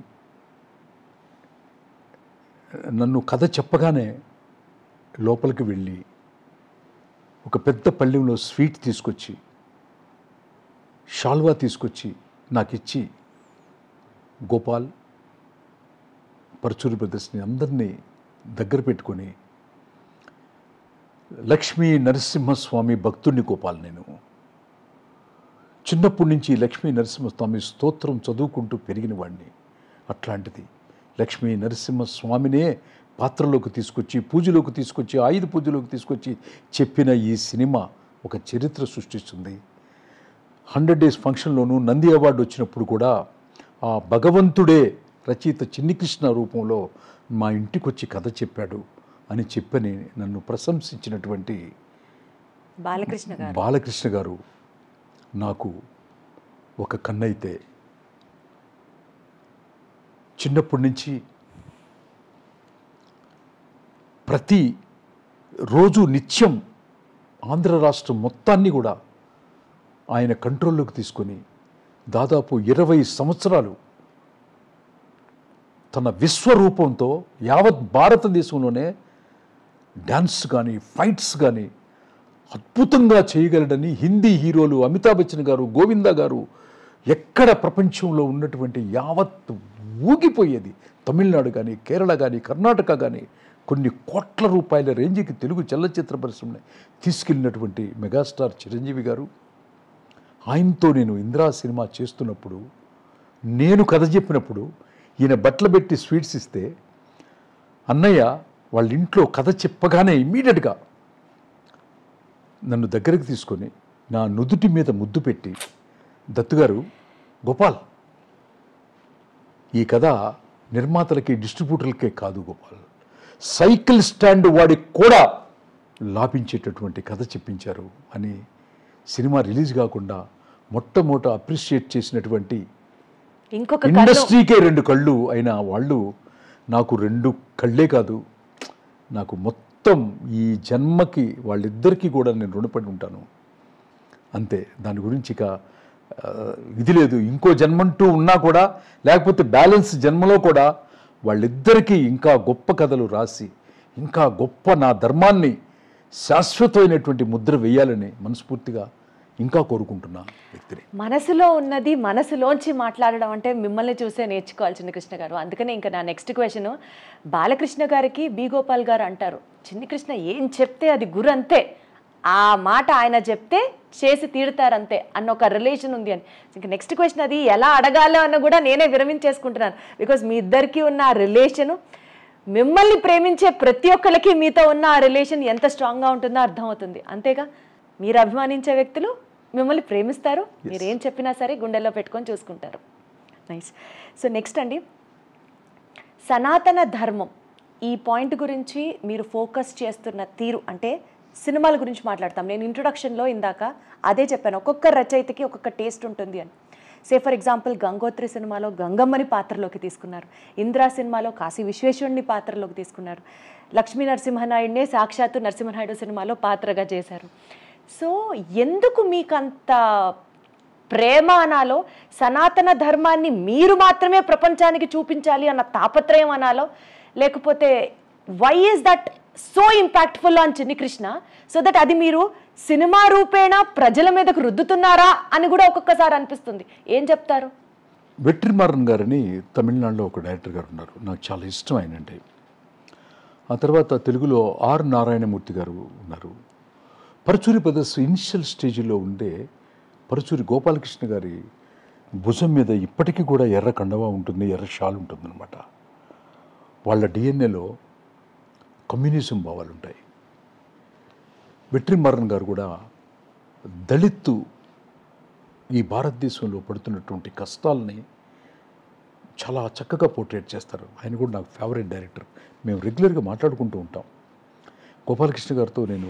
నన్ను కథ చెప్పగానే లోపలికి వెళ్ళి ఒక పెద్ద పళ్ళెంలో స్వీట్ తీసుకొచ్చి, షాల్వా తీసుకొచ్చి నాకు ఇచ్చి, గోపాల్, పరచూరి బ్రదర్స్ని అందరినీ దగ్గర పెట్టుకొని, లక్ష్మీ నరసింహస్వామి భక్తుడిని గోపాల్. నేను చిన్నప్పటి నుంచి లక్ష్మీ నరసింహస్వామి స్తోత్రం చదువుకుంటూ పెరిగిన వాడిని. అట్లాంటిది లక్ష్మీ నరసింహస్వామినే పాత్రలోకి తీసుకొచ్చి, పూజలోకి తీసుకొచ్చి, ఆయుధ పూజలోకి తీసుకొచ్చి చెప్పిన ఈ సినిమా ఒక చరిత్ర సృష్టిస్తుంది. 100 Days ఫంక్షన్లోనూ నంది అవార్డు వచ్చినప్పుడు కూడా ఆ భగవంతుడే రచయిత చిన్ని కృష్ణ రూపంలో మా ఇంటికి వచ్చి కథ చెప్పాడు అని చెప్పని నన్ను ప్రశంసించినటువంటి బాలకృష్ణ గారు నాకు ఒక కన్నైతే, చిన్నప్పటి నుంచి ప్రతి రోజు నిత్యం ఆంధ్ర రాష్ట్రం మొత్తాన్ని కూడా ఆయన కంట్రోల్లోకి తీసుకొని దాదాపు 20 సంవత్సరాలు తన విశ్వరూపంతో యావత్ భారతదేశంలోనే డ్యాన్స్ కానీ ఫైట్స్ కానీ అద్భుతంగా చేయగలడని హిందీ హీరోలు అమితాబ్ బచ్చన్ గారు, గోవిందా గారు ఎక్కడ ప్రపంచంలో ఉన్నటువంటి యావత్ ఊగిపోయేది. తమిళనాడు కానీ, కేరళ కానీ, కర్ణాటక కానీ కొన్ని కోట్ల రూపాయల రేంజ్కి తెలుగు చలనచిత్ర పరిశ్రమని తీసుకెళ్ళినటువంటి మెగాస్టార్ చిరంజీవి గారు, ఆయనతో నేను ఇంద్రా సినిమా చేస్తున్నప్పుడు, నేను కథ చెప్పినప్పుడు ఈయన బట్టలు పెట్టి స్వీట్స్ ఇస్తే అన్నయ్య వాళ్ళ ఇంట్లో కథ చెప్పగానే ఇమ్మీడియట్గా నన్ను దగ్గరికి తీసుకొని నా నుదుటి మీద ముద్దు పెట్టి, దత్తుగారు, గోపాల్, ఈ కథ నిర్మాతలకి డిస్ట్రిబ్యూటర్లకే కాదు గోపాల్, సైకిల్ స్టాండ్ వాడికి కూడా లాభించేటటువంటి కథ చెప్పించారు అని సినిమా రిలీజ్ కాకుండా మొట్టమొదట అప్రిషియేట్ చేసినటువంటి ఇంకొక ఇండస్ట్రీకే 2 కళ్ళు అయిన వాళ్ళు నాకు 2 కళ్ళే కాదు, నాకు మొత్తం ఈ జన్మకి వాళ్ళిద్దరికీ కూడా నేను రుణపడి ఉంటాను. అంతే, దాని గురించి ఇక ఇది లేదు. ఇంకో జన్మంటూ ఉన్నా కూడా, లేకపోతే బ్యాలెన్స్ జన్మలో కూడా వాళ్ళిద్దరికీ ఇంకా గొప్ప కథలు రాసి ఇంకా గొప్ప నా ధర్మాన్ని శాశ్వతమైనటువంటి ముద్ర వేయాలని మనస్ఫూర్తిగా ఇంకా కోరుకుంటున్నా వ్యక్తిని. మనసులో ఉన్నది మనసులోంచి మాట్లాడడం అంటే మిమ్మల్ని చూసే నేర్చుకోవాలి చిన్ని కృష్ణ గారు. అందుకనే ఇంకా నా నెక్స్ట్ క్వశ్చన్, బాలకృష్ణ గారికి బి గోపాల్ గారు అంటారు, చిన్ని కృష్ణ ఏం చెప్తే అది గురు అంతే, ఆ మాట ఆయన చెప్తే చేసి తీరుతారంతే అన్న ఒక రిలేషన్ ఉంది అని. ఇంకా నెక్స్ట్ క్వశ్చన్ అది ఎలా అడగాలో అన్న కూడా నేనే విరమించేసుకుంటున్నాను. బికాజ్ మీ ఇద్దరికి ఉన్న ఆ రిలేషను, మిమ్మల్ని ప్రేమించే ప్రతి ఒక్కరికి మీతో ఉన్న ఆ రిలేషన్ ఎంత స్ట్రాంగ్గా ఉంటుందో అర్థమవుతుంది. అంతేగా, మీరు అభిమానించే వ్యక్తులు మిమ్మల్ని ప్రేమిస్తారు, మీరు ఏం చెప్పినా సరే గుండెల్లో పెట్టుకొని చూసుకుంటారు. నైస్. సో నెక్స్ట్ అండి, సనాతన ధర్మం ఈ పాయింట్ గురించి మీరు ఫోకస్ చేస్తున్న తీరు, అంటే సినిమాల గురించి మాట్లాడతాం. నేను ఇంట్రొడక్షన్లో ఇందాక అదే చెప్పాను, ఒక్కొక్క రచయితకి ఒక్కొక్క టేస్ట్ ఉంటుంది అని. సే ఫర్ ఎగ్జాంపుల్ గంగోత్రి సినిమాలో గంగమ్మని పాత్రలోకి తీసుకున్నారు, ఇంద్రా సినిమాలో కాశీ విశ్వేశ్వరుని పాత్రలోకి తీసుకున్నారు, లక్ష్మీ నరసింహనాయుడినే సాక్షాత్తు నరసింహనాయుడు సినిమాలో పాత్రగా చేశారు. సో ఎందుకు మీకంత ప్రేమ అనాలో, సనాతన ధర్మాన్ని మీరు మాత్రమే ప్రపంచానికి చూపించాలి అన్న తాపత్రయం అనాలో, లేకపోతే why is that so impactful on Chinni Krishna, so that అది మీరు సినిమా రూపేణ ప్రజల మీదకు రుద్దుతున్నారా అని కూడా ఒక్కొక్కసారి అనిపిస్తుంది. ఏం చెప్తారు? వెట్రిమారన్ గారని తమిళనాడులో ఒక డైరెక్టర్ గారు ఉన్నారు, నాకు చాలా ఇష్టం ఆయన అంటే. ఆ తర్వాత తెలుగులో ఆర్ నారాయణమూర్తి గారు ఉన్నారు. పరుచూరి బ్రదర్స్ ఇనిషియల్ స్టేజ్లో ఉండే పరుచూరి గోపాలకృష్ణ గారి భుజం మీద ఇప్పటికీ కూడా ఎర్ర కండవా ఉంటుంది, ఎర్ర షాల్ ఉంటుందన్నమాట. వాళ్ళ డిఎన్ఏలో కమ్యూనిజం భావాలు ఉంటాయి. వెట్రిమారన్ గారు కూడా దళిత్తు ఈ భారతదేశంలో పడుతున్నటువంటి కష్టాలని చాలా చక్కగా పోర్ట్రేట్ చేస్తారు. ఆయన కూడా నాకు ఫేవరెట్ డైరెక్టర్, మేము రెగ్యులర్గా మాట్లాడుకుంటూ ఉంటాం. గోపాలకృష్ణ గారితో నేను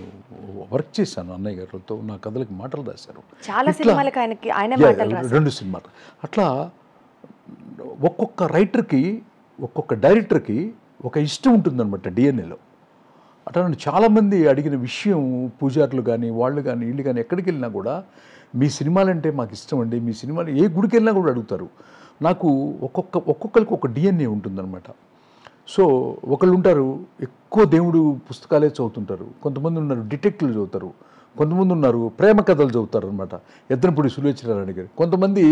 వర్క్ చేశాను, అన్నయ్య గారితో నా కథలకి మాటలు రాశారు. చాలా సినిమాలకి ఆయన 2 సినిమాలు. అట్లా ఒక్కొక్క రైటర్కి ఒక్కొక్క డైరెక్టర్కి ఒక ఇష్టం ఉంటుందన్నమాట డిఎన్ఏలో. అట్లా నన్ను చాలామంది అడిగిన విషయం, పూజారులు కానీ వాళ్ళు కానీ వీళ్ళు కానీ ఎక్కడికి వెళ్ళినా కూడా మీ సినిమాలంటే మాకు ఇష్టం అండి, మీ సినిమాలు ఏ గుడికి వెళ్ళినా కూడా అడుగుతారు. నాకు ఒక్కొక్కరికి ఒక డిఎన్ఏ ఉంటుందన్నమాట. సో ఒకళ్ళు ఉంటారు ఎక్కువ దేవుడు పుస్తకాలే చదువుతుంటారు, కొంతమంది ఉన్నారు డిటెక్టివ్లు చదువుతారు, కొంతమంది ఉన్నారు ప్రేమ కథలు చదువుతారు అనమాట, ఎద్దనపూడి సులోచనారాయణ గారు, కొంతమంది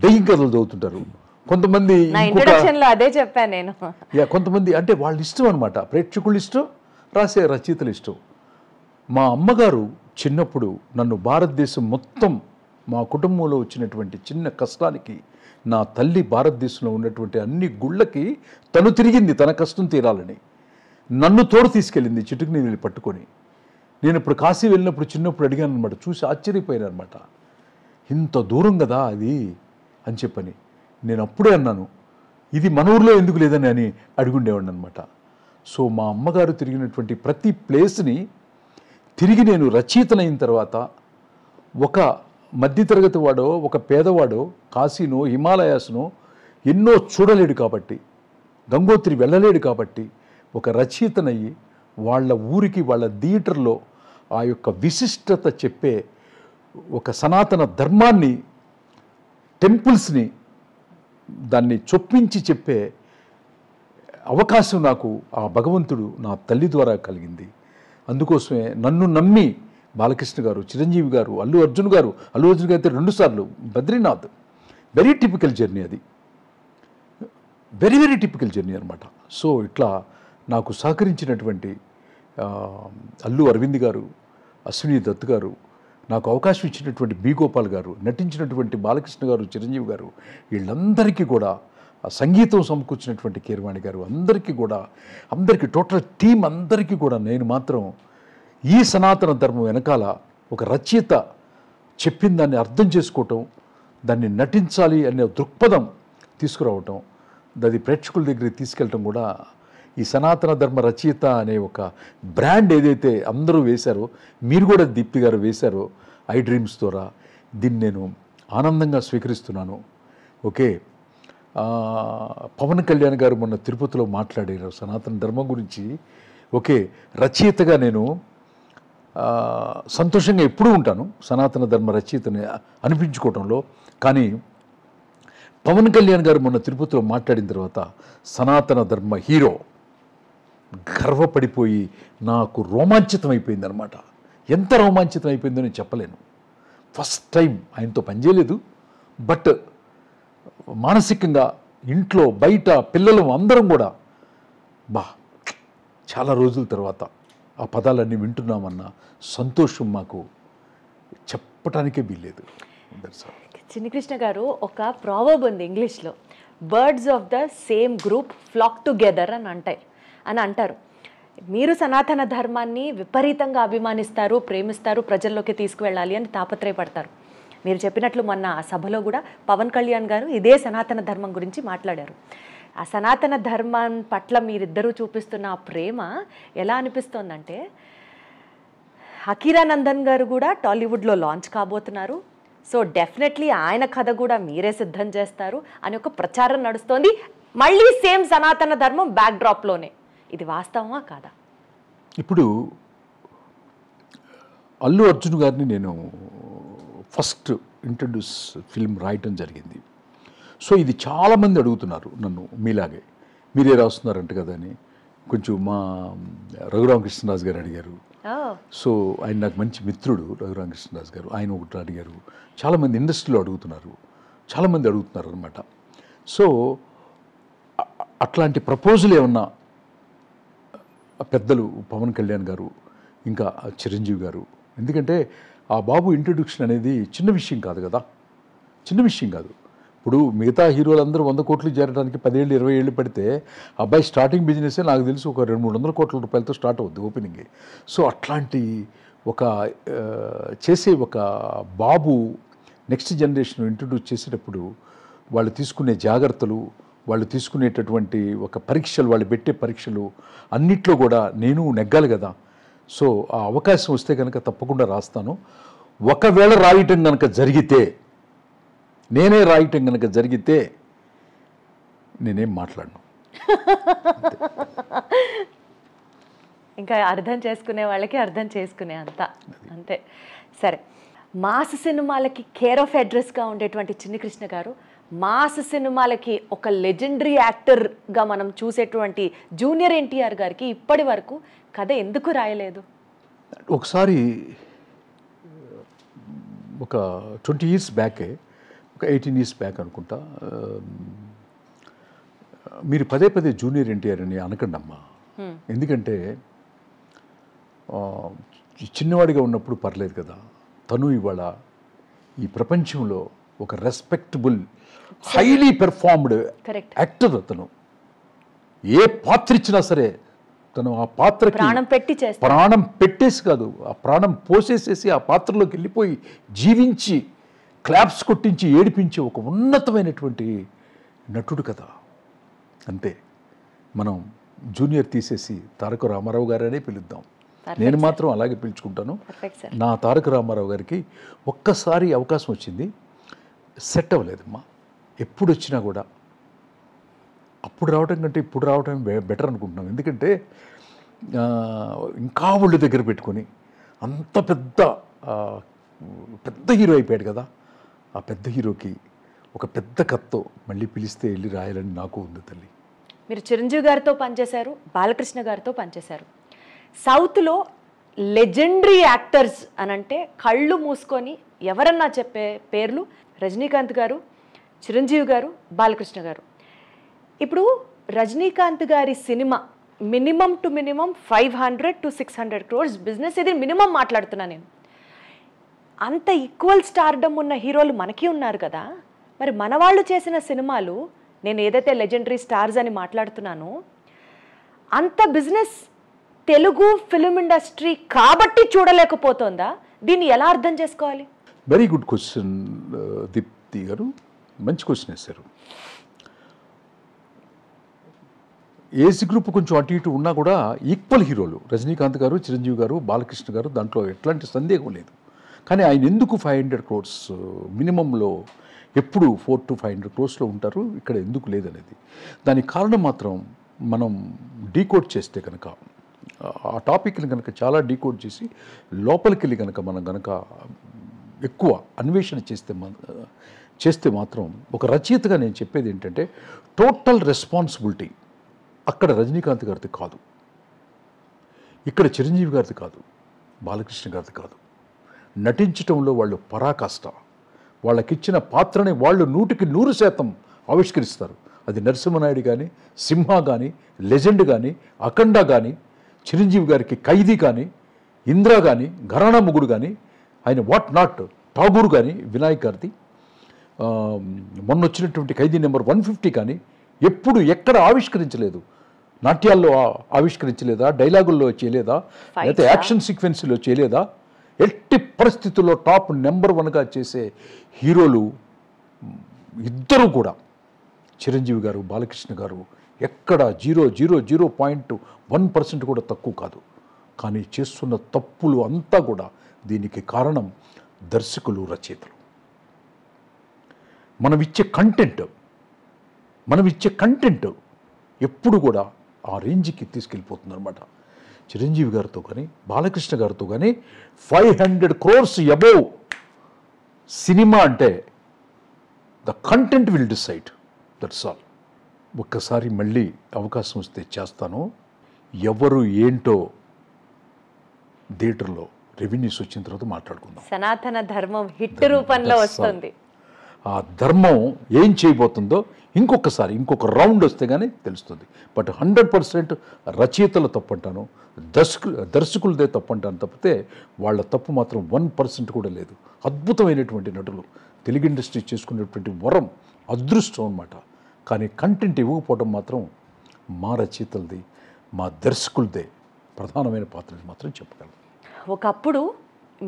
దెయ్యం కథలు చదువుతుంటారు, కొంతమంది అదే చెప్పాను నేను. కొంతమంది అంటే వాళ్ళ ఇష్టం అనమాట, ప్రేక్షకులు ఇష్టం, రాసే రచయితలు ఇష్టం. మా అమ్మగారు చిన్నప్పుడు నన్ను భారతదేశం మొత్తం, మా కుటుంబంలో వచ్చినటువంటి చిన్న కష్టానికి నా తల్లి భారతదేశంలో ఉన్నటువంటి అన్ని గుళ్ళకి తను తిరిగింది తన కష్టం తీరాలని, నన్ను తోడు తీసుకెళ్ళింది చిటుకు నీళ్ళు పట్టుకొని. నేను ఇప్పుడు కాశీ వెళ్ళినప్పుడు చిన్నప్పుడు అడిగాను అనమాట, చూసి ఆశ్చర్యపోయాను అనమాట, ఇంత దూరం కదా అది అని చెప్పని. నేను అప్పుడే అన్నాను, ఇది మన ఊర్లో ఎందుకు లేదని అని అడుగుండేవాడిని అనమాట. సో మా అమ్మగారు తిరిగినటువంటి ప్రతి ప్లేస్ని తిరిగి నేను రచయితనైన తర్వాత, ఒక మధ్యతరగతి వాడో ఒక పేదవాడో కాశీనో హిమాలయాస్నో ఎన్నో చూడలేడు కాబట్టి, గంగోత్రి వెళ్ళలేడు కాబట్టి, ఒక రచయితనయ్యి వాళ్ళ ఊరికి వాళ్ళ థియేటర్లో ఆ యొక్క విశిష్టత చెప్పే ఒక సనాతన ధర్మాన్ని, టెంపుల్స్ని దాన్ని చొప్పించి చెప్పే అవకాశం నాకు ఆ భగవంతుడు నా తల్లి ద్వారా కలిగింది. అందుకోసమే నన్ను నమ్మి బాలకృష్ణ గారు, చిరంజీవి గారు, అల్లు అర్జున్ గారు అయితే 2 సార్లు, బద్రీనాథ్, వెరీ టిపికల్ జర్నీ అది, వెరీ వెరీ టిపికల్ జర్నీ అనమాట. సో ఇట్లా నాకు సహకరించినటువంటి అల్లు అరవింద్ గారు, అశ్విని దత్ గారు, నాకు అవకాశం ఇచ్చినటువంటి బి గోపాల్ గారు, నటించినటువంటి బాలకృష్ణ గారు, చిరంజీవి గారు, వీళ్ళందరికీ కూడా, సంగీతం సమకూర్చినటువంటి కీరవాణి గారు, అందరికీ టోటల్ టీం అందరికీ కూడా నేను మాత్రం ఈ సనాతన ధర్మం వెనకాల ఒక రచయిత చెప్పిన దాన్ని అర్థం చేసుకోవటం, దాన్ని నటించాలి అనే దృక్పథం తీసుకురావటం, అది ప్రేక్షకుల దగ్గరికి తీసుకెళ్ళటం కూడా ఈ సనాతన ధర్మ రచయిత అనే ఒక బ్రాండ్ ఏదైతే అందరూ వేశారో, మీరు కూడా దీప్తి గారు వేశారో ఐ డ్రీమ్స్ ద్వారా, దీన్ని నేను ఆనందంగా స్వీకరిస్తున్నాను. ఓకే, పవన్ కళ్యాణ్ గారు మొన్న తిరుపతిలో మాట్లాడారు సనాతన ధర్మం గురించి. ఓకే, రచయితగా నేను సంతోషంగా ఎప్పుడూ ఉంటాను సనాతన ధర్మ రచయితని అనిపించుకోవటంలో. కానీ పవన్ కళ్యాణ్ గారు మొన్న తిరుపతిలో మాట్లాడిన తర్వాత సనాతన ధర్మ హీరో గర్వపడిపోయి నాకు రోమాంచితం అయిపోయింది అనమాట. ఎంత రోమాంచితం అయిపోయిందో నేను చెప్పలేను. ఫస్ట్ టైం ఆయనతో పనిచేయలేదు, బట్ మానసికంగా ఇంట్లో బయట పిల్లలు అందరం కూడా చాలా రోజుల తర్వాత ఆ పదాలన్నీ వింటున్నామన్న సంతోషం మాకు చెప్పటానికే వీల్లేదు. చిన్నకృష్ణ గారు, ఒక ప్రావర్బ్ ఉంది ఇంగ్లీష్లో, birds of the same group flock together అని అంటారు. మీరు సనాతన ధర్మాన్ని విపరీతంగా అభిమానిస్తారు, ప్రేమిస్తారు, ప్రజల్లోకి తీసుకువెళ్ళాలి అని తాపత్రయపడతారు. మీరు చెప్పినట్లు మొన్న ఆ సభలో కూడా పవన్ కళ్యాణ్ గారు ఇదే సనాతన ధర్మం గురించి మాట్లాడారు. ఆ సనాతన ధర్మం పట్ల మీరిద్దరూ చూపిస్తున్న ఆ ప్రేమ ఎలా అనిపిస్తోందంటే, హకీరానందన్ గారు కూడా టాలీవుడ్లో లాంచ్ కాబోతున్నారు, సో డెఫినెట్లీ ఆయన కథ కూడా మీరే సిద్ధం చేస్తారు అని ఒక ప్రచారం నడుస్తోంది. మళ్ళీ సేమ్ సనాతన ధర్మం బ్యాక్డ్రాప్లోనే. ఇది వాస్తవమా కాదా? ఇప్పుడు అల్లు అర్జున్ గారిని నేను ఫస్ట్ ఇంట్రడ్యూస్ ఫిల్మ్ రాయటం జరిగింది. సో ఇది చాలామంది అడుగుతున్నారు నన్ను, మీలాగే మీరే రాస్తున్నారంట కదా అని. కొంచెం మా రఘురామకృష్ణరాజు గారు అడిగారు. సో ఆయన నాకు మంచి మిత్రుడు రఘురామకృష్ణరాజు గారు, ఆయన ఒకటి అడిగారు. చాలామంది ఇండస్ట్రీలో అడుగుతున్నారు, చాలామంది అడుగుతున్నారు అనమాట. సో అట్లాంటి ప్రపోజల్ ఏమన్నా పెద్దలు పవన్ కళ్యాణ్ గారు, ఇంకా చిరంజీవి గారు, ఎందుకంటే ఆ బాబు ఇంట్రొడక్షన్ అనేది చిన్న విషయం కాదు కదా, చిన్న విషయం కాదు. ఇప్పుడు మిగతా హీరోలందరూ 100 కోట్లు చేరడానికి 10 ఏళ్ళు 20 ఏళ్ళు పడితే, అబ్బాయి స్టార్టింగ్ బిజినెస్సే నాకు తెలిసి ఒక 200-300 కోట్ల రూపాయలతో స్టార్ట్ అవుద్ది ఓపెనింగ్. సో అట్లాంటి ఒక చేసే ఒక బాబు నెక్స్ట్ జనరేషన్ ఇంట్రొడ్యూస్ చేసేటప్పుడు వాళ్ళు తీసుకునే జాగ్రత్తలు, వాళ్ళు తీసుకునేటటువంటి ఒక పరీక్షలు, వాళ్ళు పెట్టే పరీక్షలు అన్నిట్లో కూడా నేను నెగ్గాలి కదా. సో ఆ అవకాశం వస్తే కనుక తప్పకుండా రాస్తాను. ఒకవేళ రాయటం కనుక జరిగితే, నేనే రాయటం కనుక జరిగితే నేనేం మాట్లాడను. ఇంకా అర్థం చేసుకునే వాళ్ళకి అర్థం చేసుకునే అంతే. సరే, మాస్ సినిమాలకి కేర్ ఆఫ్ అడ్రస్గా ఉండేటువంటి చిన్నకృష్ణ గారు, మాస్ సినిమాలకి ఒక లెజెండరీ యాక్టర్గా మనం చూసేటువంటి జూనియర్ ఎన్టీఆర్ గారికి ఇప్పటి వరకు కథ ఎందుకు రాయలేదు? ఒకసారి ఒక 20 years బ్యాకే, ఒక 18 years బ్యాక్ అనుకుంటా, మీరు పదే పదే జూనియర్ ఎన్టీఆర్ అని అనకండి అమ్మా. ఎందుకంటే చిన్నవాడిగా ఉన్నప్పుడు పర్లేదు కదా, తను ఇవాళ ఈ ప్రపంచంలో ఒక రెస్పెక్టబుల్ హైలీ పెర్ఫార్మ్డ్ యాక్టర్. అతను ఏ పాత్ర ఇచ్చినా సరే తను ఆ పాత్రకి ప్రాణం పెట్టేసి కాదు, ఆ ప్రాణం పోసేసేసి ఆ పాత్రలోకి వెళ్ళిపోయి జీవించి క్లాప్స్ కొట్టించి ఏడిపించే ఒక ఉన్నతమైనటువంటి నటుడు కదా. అంతే, మనం జూనియర్ తీసేసి తారక రామారావు గారనే పిలుద్దాం. నేను మాత్రం అలాగే పిలుచుకుంటాను. నా తారక రామారావు గారికి ఒక్కసారి అవకాశం వచ్చింది, సెట్ అవ్వలేదమ్మా. ఎప్పుడు వచ్చినా కూడా అప్పుడు రావడం కంటే ఇప్పుడు రావడం బెటర్ అనుకుంటున్నాం. ఎందుకంటే ఇంకా ఒళ్ళు దగ్గర పెట్టుకొని అంత పెద్ద పెద్ద హీరో అయిపోయాడు కదా, ఆ పెద్ద హీరోకి ఒక పెద్ద కథతో మళ్ళీ పిలిస్తే వెళ్ళి రాయాలని నాకు ఉంది తల్లి. మీరు చిరంజీవి గారితో పనిచేశారు, బాలకృష్ణ గారితో పనిచేశారు. సౌత్లో లెజెండరీ యాక్టర్స్ అనంటే కళ్ళు మూసుకొని ఎవరన్నా చెప్పే పేర్లు రజనీకాంత్ గారు, చిరంజీవి గారు, బాలకృష్ణ గారు. ఇప్పుడు రజనీకాంత్ గారి cinema minimum to minimum 500 to 600 crores business, ఇది మినిమం మాట్లాడుతున్నా నేను. అంత ఈక్వల్ స్టార్డమ్ ఉన్న హీరోలు మనకి ఉన్నారు కదా, మరి మన వాళ్ళు చేసిన సినిమాలు, నేను ఏదైతే లెజెండరీ స్టార్స్ అని మాట్లాడుతున్నానో అంత బిజినెస్ తెలుగు ఫిలిం ఇండస్ట్రీ కాబట్టి చూడలేకపోతుందా? దీన్ని ఎలా అర్థం చేసుకోవాలి? వెరీ గుడ్ క్వశ్చన్ దీప్తి గారు, మంచి క్వశ్చన్ వేశారు. ఏసీ గ్రూప్ కొంచెం అటు ఇటు ఉన్నా కూడా ఈక్వల్ హీరోలు రజనీకాంత్ గారు, చిరంజీవి గారు, బాలకృష్ణ గారు, దాంట్లో ఎట్లాంటి సందేహం లేదు. కానీ ఆయన ఎందుకు 500 crores మినిమంలో ఎప్పుడు 400 to 500 crores ఉంటారు, ఇక్కడ ఎందుకు లేదనేది దానికి కారణం మాత్రం మనం డీకోడ్ చేస్తే కనుక, ఆ టాపిక్ని కనుక చాలా డీకోడ్ చేసి లోపలికి వెళ్ళి కనుక మనం కనుక ఎక్కువ అన్వేషణ చేస్తే మాత్రం ఒక రచయితగా నేను చెప్పేది ఏంటంటే టోటల్ రెస్పాన్సిబిలిటీ అక్కడ రజనీకాంత్ గారిది కాదు, ఇక్కడ చిరంజీవి గారిది కాదు, బాలకృష్ణ గారిది కాదు. నటించటంలో వాళ్ళు పరాకాష్ట, వాళ్ళకిచ్చిన పాత్రని వాళ్ళు 100% ఆవిష్కరిస్తారు. అది నరసింహనాయుడు కానీ, సింహ కానీ, లెజెండ్ కానీ, అఖండ కానీ, చిరంజీవి గారికి ఖైదీ కానీ, ఇంద్ర కానీ, ఘరానా మొగుడు కానీ, ఆయన వాట్ నాట్ ఠాగూర్ కానీ, వినాయక్ గారిది మొన్న వచ్చినటువంటి ఖైదీ నెంబర్ 150 కానీ ఎప్పుడు ఎక్కడ ఆవిష్కరించలేదు. నాట్యాల్లో ఆవిష్కరించలేదా, డైలాగుల్లో చేయలేదా, లేకపోతే యాక్షన్ సీక్వెన్స్లో చేయలేదా? ఎట్టి పరిస్థితుల్లో టాప్ నెంబర్ 1గా చేసే హీరోలు ఇద్దరు కూడా, చిరంజీవి గారు, బాలకృష్ణ గారు ఎక్కడ 0.01% కూడా తక్కువ కాదు. కానీ చేస్తున్న తప్పులు అంతా కూడా దీనికి కారణం దర్శకులు, రచయితలు. మనం ఇచ్చే కంటెంట్ ఎప్పుడు కూడా ఆ రేంజ్కి తీసుకెళ్ళిపోతుంది అనమాట. చిరంజీవి గారితో కానీ, బాలకృష్ణ గారితో కానీ 500 crores అబోవ్ సినిమా అంటే the content will decide, that's all. ఒక్కసారి మళ్ళీ అవకాశం వస్తే చేస్తాను. ఎవరు ఏంటో థియేటర్లో రెవెన్యూస్ వచ్చిన తర్వాత మాట్లాడుకుందాం. సనాతన ధర్మం హిట్ రూపంలో వస్తుంది. ఆ ధర్మం ఏం చేయబోతుందో ఇంకొక రౌండ్ వస్తే కానీ తెలుస్తుంది. బట్ 100% రచయితల తప్పు అంటాను, దర్శకులదే తప్పు అంటాను తప్పితే వాళ్ళ తప్పు మాత్రం 1% కూడా లేదు. అద్భుతమైనటువంటి నటులు, తెలుగు ఇండస్ట్రీ చేసుకునేటువంటి వరం, అదృష్టం అన్నమాట. కానీ కంటెంట్ ఇవ్వకపోవడం మాత్రం మా రచయితలది, మా దర్శకులదే ప్రధానమైన పాత్రని మాత్రం చెప్పగలను. ఒకప్పుడు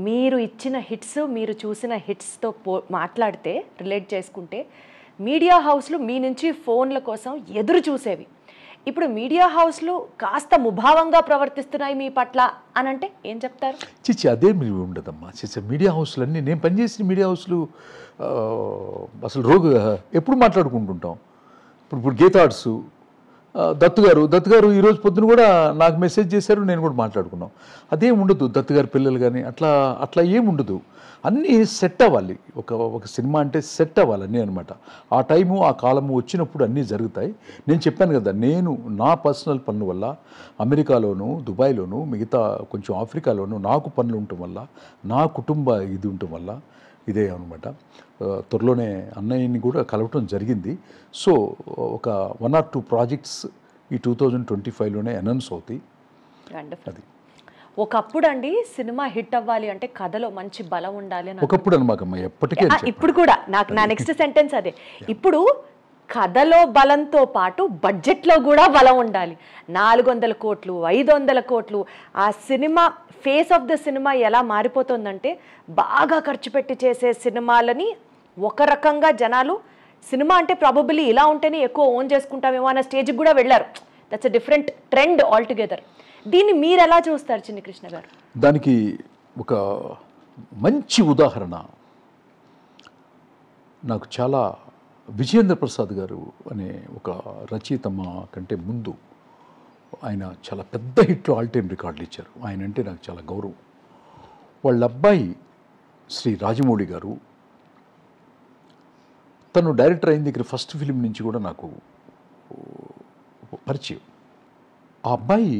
మీరు ఇచ్చిన హిట్స్, మీరు చూసిన హిట్స్తో మాట్లాడితే, రిలేట్ చేసుకుంటే మీడియా హౌస్లు మీ నుంచి ఫోన్ల కోసం ఎదురు చూసేవి. ఇప్పుడు మీడియా హౌస్లు కాస్త ముభావంగా ప్రవర్తిస్తున్నాయి మీ పట్ల అని అంటే ఏం చెప్తారు? చిచ్చి అదే మీరు ఉండదమ్మా. మీడియా హౌస్లు అన్నీ, నేను పనిచేసిన మీడియా హౌస్లు అసలు ఎప్పుడు మాట్లాడుకుంటుంటాం. ఇప్పుడు గీతా ఆర్ట్స్ దత్తు గారు ఈరోజు పొద్దున కూడా నాకు మెసేజ్ చేశారు, నేను కూడా మాట్లాడుకున్నాం. అదేం ఉండదు, దత్తు గారి పిల్లలు కానీ అట్లా ఏం ఉండదు. అన్నీ సెట్ అవ్వాలి. ఒక సినిమా అంటే సెట్ అవ్వాలి అన్నీ అనమాట. ఆ టైము, ఆ కాలము వచ్చినప్పుడు అన్నీ జరుగుతాయి. నేను చెప్పాను కదా, నేను నా పర్సనల్ పనుల వల్ల అమెరికాలోను, దుబాయ్లోను, మిగతా కొంచెం ఆఫ్రికాలోను నాకు పనులు ఉండటం వల్ల, నా కుటుంబ ఇది ఉండటం వల్ల ఇదే అనమాట. త్వరలోనే అన్నయ్యని కూడా కలవటం జరిగింది. సో ఒక 1 or 2 ప్రాజెక్ట్స్ ఈ 2025లోనే అనౌన్స్ అవుతాయి. అది ఒకప్పుడు అండి, సినిమా హిట్ అవ్వాలి అంటే కథలో మంచి బలం ఉండాలి అని. ఒకప్పుడు అనమాకమ్మ, ఎప్పటికే. ఇప్పుడు కూడా నా నెక్స్ట్ సెంటెన్స్ అదే. ఇప్పుడు కథలో బలంతో పాటు బడ్జెట్లో కూడా బలం ఉండాలి. 400 కోట్లు, 500 కోట్లు. ఆ cinema face of the cinema ఎలా మారిపోతుందంటే, బాగా ఖర్చు పెట్టి చేసే సినిమాలని ఒక రకంగా జనాలు, సినిమా అంటే ప్రాబబిలీ ఇలా ఉంటేనే ఎక్కువ ఓన్ చేసుకుంటామేమో అన్న స్టేజ్కి కూడా వెళ్ళారు. That's a different trend all together. దీన్ని మీరు ఎలా చూస్తారు చిన్ని కృష్ణ గారు? దానికి ఒక మంచి ఉదాహరణ నాకు చాలా విజయేంద్ర ప్రసాద్ గారు అనే ఒక రచయిత మా కంటే ముందు ఆయన చాలా పెద్ద హిట్లు, ఆల్ టైమ్ రికార్డులు ఇచ్చారు. ఆయన అంటే నాకు చాలా గౌరవం. వాళ్ళ అబ్బాయి శ్రీ రాజమౌళి గారు తను డైరెక్టర్ అయిన దగ్గర ఫస్ట్ ఫిలిం నుంచి కూడా నాకు పరిచయం. ఆ అబ్బాయి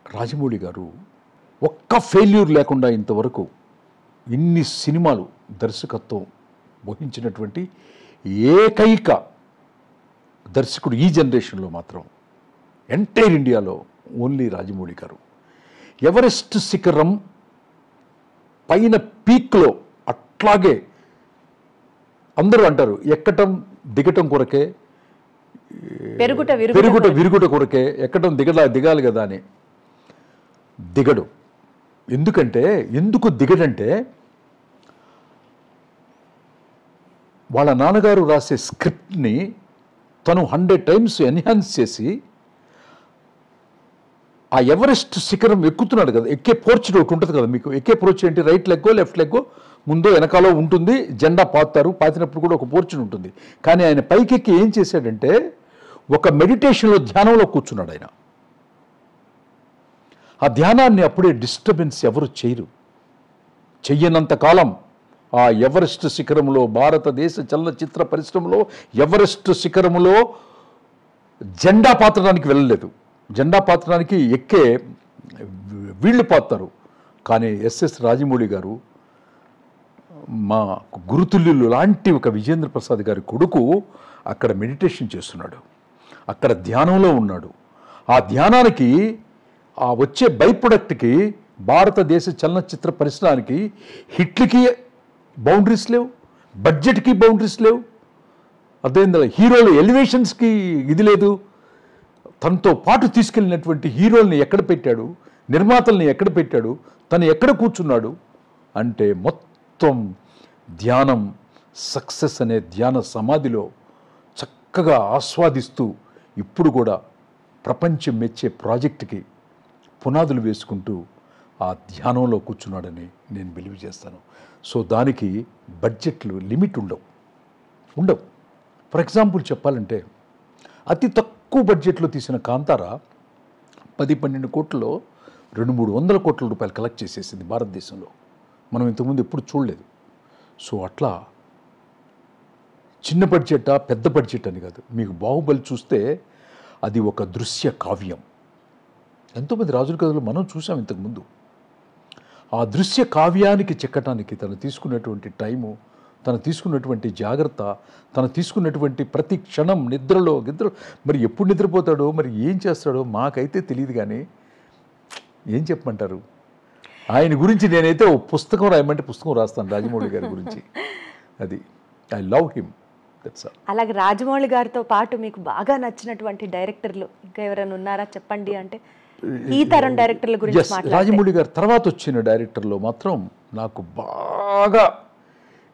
రాజమౌళి గారు ఒక్క ఫెయిల్యూర్ లేకుండా ఇంతవరకు ఇన్ని సినిమాలు దర్శకత్వం వహించినటువంటి ఏకైక దర్శకుడు ఈ జనరేషన్లో మాత్రం ఎంటైర్ ఇండియాలో ఓన్లీ రాజమౌళి గారు. ఎవరెస్ట్ శిఖరం పైన పీక్లో అట్లాగే అందరూ అంటారు ఎక్కటం దిగటం కొరకే, పెరుగుట విరుగుట కొరకే, ఎక్కటం దిగాలి కదా అని. దిగడు. ఎందుకు దిగడంటే వాళ్ళ నాన్నగారు రాసే స్క్రిప్ట్ని తను 100 times ఎన్హాన్స్ చేసి ఆ ఎవరెస్ట్ శిఖరం ఎక్కుతున్నాడు కదా, ఎక్కే పోర్చ్ ఒకటి ఉంటుంది కదా మీకు. ఎక్కే పోర్చ్ ఏంటి? రైట్ లెగ్గో లెఫ్ట్ లెగ్గో ముందో వెనకాలో ఉంటుంది, జెండా పాతారు, పాతినప్పుడు కూడా ఒక పోర్చుని ఉంటుంది. కానీ ఆయన పైకెక్కి ఏం చేశాడంటే ఒక మెడిటేషన్లో, ధ్యానంలో కూర్చున్నాడు ఆయన. ఆ ధ్యానాన్ని అప్పుడే డిస్టర్బెన్స్ ఎవరు చెయ్యనంత కాలం ఆ ఎవరెస్ట్ శిఖరంలో, భారతదేశ చలనచిత్ర పరిశ్రమలో ఎవరెస్ట్ శిఖరములో జెండా పాతడానికి వెళ్ళలేదు. జెండా పాతడానికి ఎక్కే వీళ్ళు పాతారు. కానీ ఎస్ఎస్ రాజమౌళి గారు మా గురుతుల్యులు లాంటి ఒక విజేంద్ర ప్రసాద్ గారి కొడుకు అక్కడ మెడిటేషన్ చేస్తున్నాడు, అక్కడ ధ్యానంలో ఉన్నాడు. ఆ ధ్యానానికి, ఆ వచ్చే బై ప్రొడక్ట్కి భారతదేశ చలనచిత్ర పరిశ్రమానికి హిట్లకి బౌండరీస్ లేవు, బడ్జెట్కి బౌండరీస్ లేవు, అదేందా హీరోలు ఎలివేషన్స్కి ఇది లేదు. తనతో పాటు తీసుకెళ్ళినటువంటి హీరోల్ని ఎక్కడ పెట్టాడు, నిర్మాతల్ని ఎక్కడ పెట్టాడు, తను ఎక్కడ కూర్చున్నాడు అంటే మొత్తం ధ్యానం, సక్సెస్ అనే ధ్యాన సమాధిలో చక్కగా ఆస్వాదిస్తూ ఇప్పుడు కూడా ప్రపంచం మెచ్చే ప్రాజెక్టుకి పునాదులు వేసుకుంటూ ఆ ధ్యానంలో కూర్చున్నాడని నేను బిలీవ్ చేస్తాను. సో దానికి బడ్జెట్లు లిమిట్ ఉండవు. ఫర్ ఎగ్జాంపుల్ చెప్పాలంటే అతి తక్కువ బడ్జెట్లో తీసిన కాంతారా 10-12 కోట్లలో 200-300 కోట్ల రూపాయలు కలెక్ట్ చేసేసింది భారతదేశంలో. మనం ఇంతకుముందు ఎప్పుడు చూడలేదు. సో అట్లా చిన్న బడ్జెటా పెద్ద బడ్జెట్ అని కాదు. మీకు బాహుబలి చూస్తే అది ఒక దృశ్య కావ్యం. ఎంతోమంది రాజుల కథలు మనం చూసాం ఇంతకుముందు. ఆ దృశ్య కావ్యానికి చెక్కటానికి తను తీసుకున్నటువంటి టైము, తను తీసుకున్నటువంటి జాగ్రత్త, తను తీసుకున్నటువంటి ప్రతి క్షణం నిద్ర మరి ఎప్పుడు నిద్రపోతాడో, మరి ఏం చేస్తాడో మాకైతే తెలియదు. కానీ ఏం చెప్పమంటారు, ఆయన గురించి నేనైతే ఓ పుస్తకం రాయమంటే పుస్తకం రాస్తాను రాజమౌళి గారి గురించి. అది ఐ లవ్ హిమ్. అలాగే రాజమౌళి గారితో పాటు మీకు బాగా నచ్చినటువంటి డైరెక్టర్లు ఇంకా ఎవరైనా ఉన్నారా చెప్పండి. అంటే ఈ తరం డైరెక్టర్ల గురించి రాజమౌళి గారి తర్వాత వచ్చిన డైరెక్టర్లో మాత్రం నాకు బాగా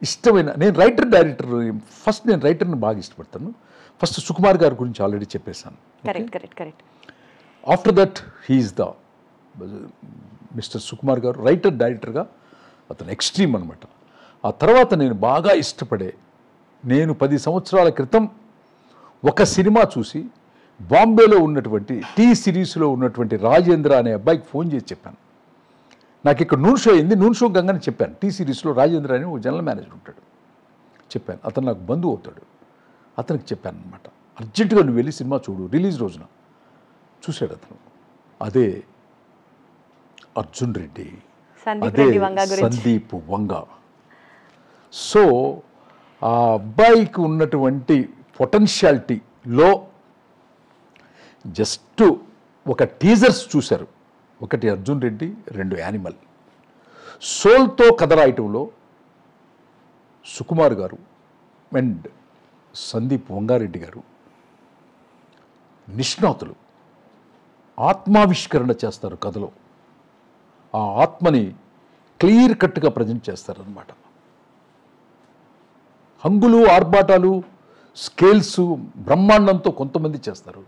ఇష్టమైన, నేను రైటర్ని బాగా ఇష్టపడతాను. ఫస్ట్ సుకుమార్ గారి గురించి ఆల్రెడీ చెప్పేశాను. Correct. After that he is the mister Sukumar garu డైరెక్టర్గా అతను ఎక్స్ట్రీమ్ అనమాట. ఆ తర్వాత నేను బాగా ఇష్టపడే, నేను 10 సంవత్సరాల క్రితం ఒక సినిమా చూసి బాంబేలో ఉన్నటువంటి టీ సిరీస్లో ఉన్నటువంటి రాజేంద్ర అనే అబ్బాయికి ఫోన్ చేసి చెప్పాను. నాకు ఇక్కడ నూన్ షో అయింది, నూన్ షో గంగానే చెప్పాను. టీ సిరీస్లో రాజేంద్ర అని ఒక జనరల్ మేనేజర్ ఉంటాడు. చెప్పాను, అతను నాకు బంధువు అవుతాడు. అతనికి చెప్పాను అనమాట, అర్జెంటుగా నువ్వు వెళ్ళి సినిమా చూడు. రిలీజ్ రోజున చూశాడు అతను. అదే అర్జున్ రెడ్డి, అదే సందీప్ వంగ. సో ఆ అబ్బాయికి ఉన్నటువంటి పొటెన్షియాలిటీలో జస్ట్ ఒక టీజర్స్ చూశారు. ఒకటి అర్జున్ రెడ్డి, 2 యానిమల్. సోల్తో కథ రాయటంలో సుకుమార్ గారు అండ్ సందీప్ వంగారెడ్డి గారు నిష్ణాతులు. ఆత్మావిష్కరణ చేస్తారు కథలో. ఆ ఆత్మని క్లియర్ కట్గా ప్రజెంట్ చేస్తారనమాట. హంగులు, ఆర్భాటాలు, స్కేల్స్ బ్రహ్మాండంతో కొంతమంది చేస్తారు,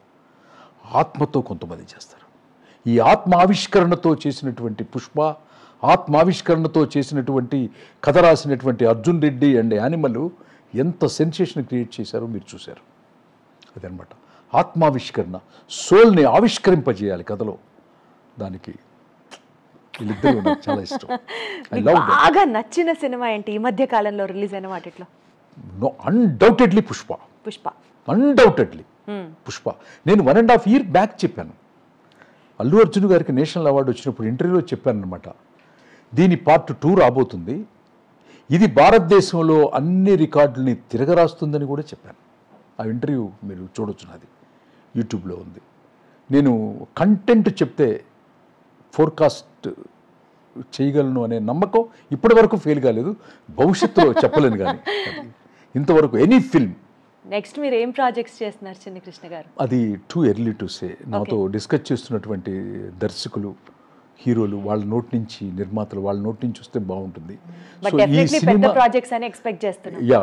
ఆత్మతో కొంతమంది చేస్తారు. ఈ ఆత్మావిష్కరణతో చేసినటువంటి పుష్ప, ఆత్మావిష్కరణతో చేసినటువంటి కథ రాసినటువంటి అర్జున్ రెడ్డి అండ్ యానిమల్ ఎంత సెన్సేషన్ క్రియేట్ చేశారో మీరు చూశారు. అదనమాట ఆత్మావిష్కరణ. సోల్ని ఆవిష్కరింపజేయాలి కథలో. దానికి వీళ్ళిద్దరూ నాకు చాలా ఇష్టం. ఐ మీకు లవ్ బాగా నచ్చిన సినిమా ఏంటి ఈ మధ్య కాలంలో రిలీజ్ అయిన వాటిలో? No, undoubtedly Pushpa. Pushpa. Undoubtedly Pushpa. నేను 1.5 years బ్యాక్ చెప్పాను. అల్లు అర్జున్ గారికి నేషనల్ అవార్డు వచ్చినప్పుడు ఇంటర్వ్యూలో చెప్పాను అనమాట, దీని పార్ట్ 2 రాబోతుంది, ఇది భారతదేశంలో అన్ని రికార్డులని తిరగరాస్తుందని కూడా చెప్పాను. ఆ ఇంటర్వ్యూ మీరు చూడొచ్చు, నాది యూట్యూబ్లో ఉంది. నేను కంటెంట్ చెప్తే ఫోర్కాస్ట్ చేయగలను అనే నమ్మకం ఇప్పటి వరకు ఫెయిల్ కాలేదు, భవిష్యత్తులో చెప్పలేను. కానీ ఇంతవరకు ఎనీ ఫిల్మ్. నెక్స్ట్ మీరు ఏం ప్రాజెక్ట్స్ చేస్తున్నారు చిన్ని కృష్ణ గారు? అది టూ ఎర్లీ టు సే. నాతో డిస్కస్ చేస్తున్నటువంటి దర్శకులు, హీరోలు, వాళ్ళ నోటి నుంచి, నిర్మాతలు వాళ్ళ నోటి నుంచి వస్తే బాగుంటుంది. బట్ డెఫినెట్లీ పెద్ద ప్రాజెక్ట్స్ అని ఎక్స్పెక్ట్ చేస్తున్నాను. యా,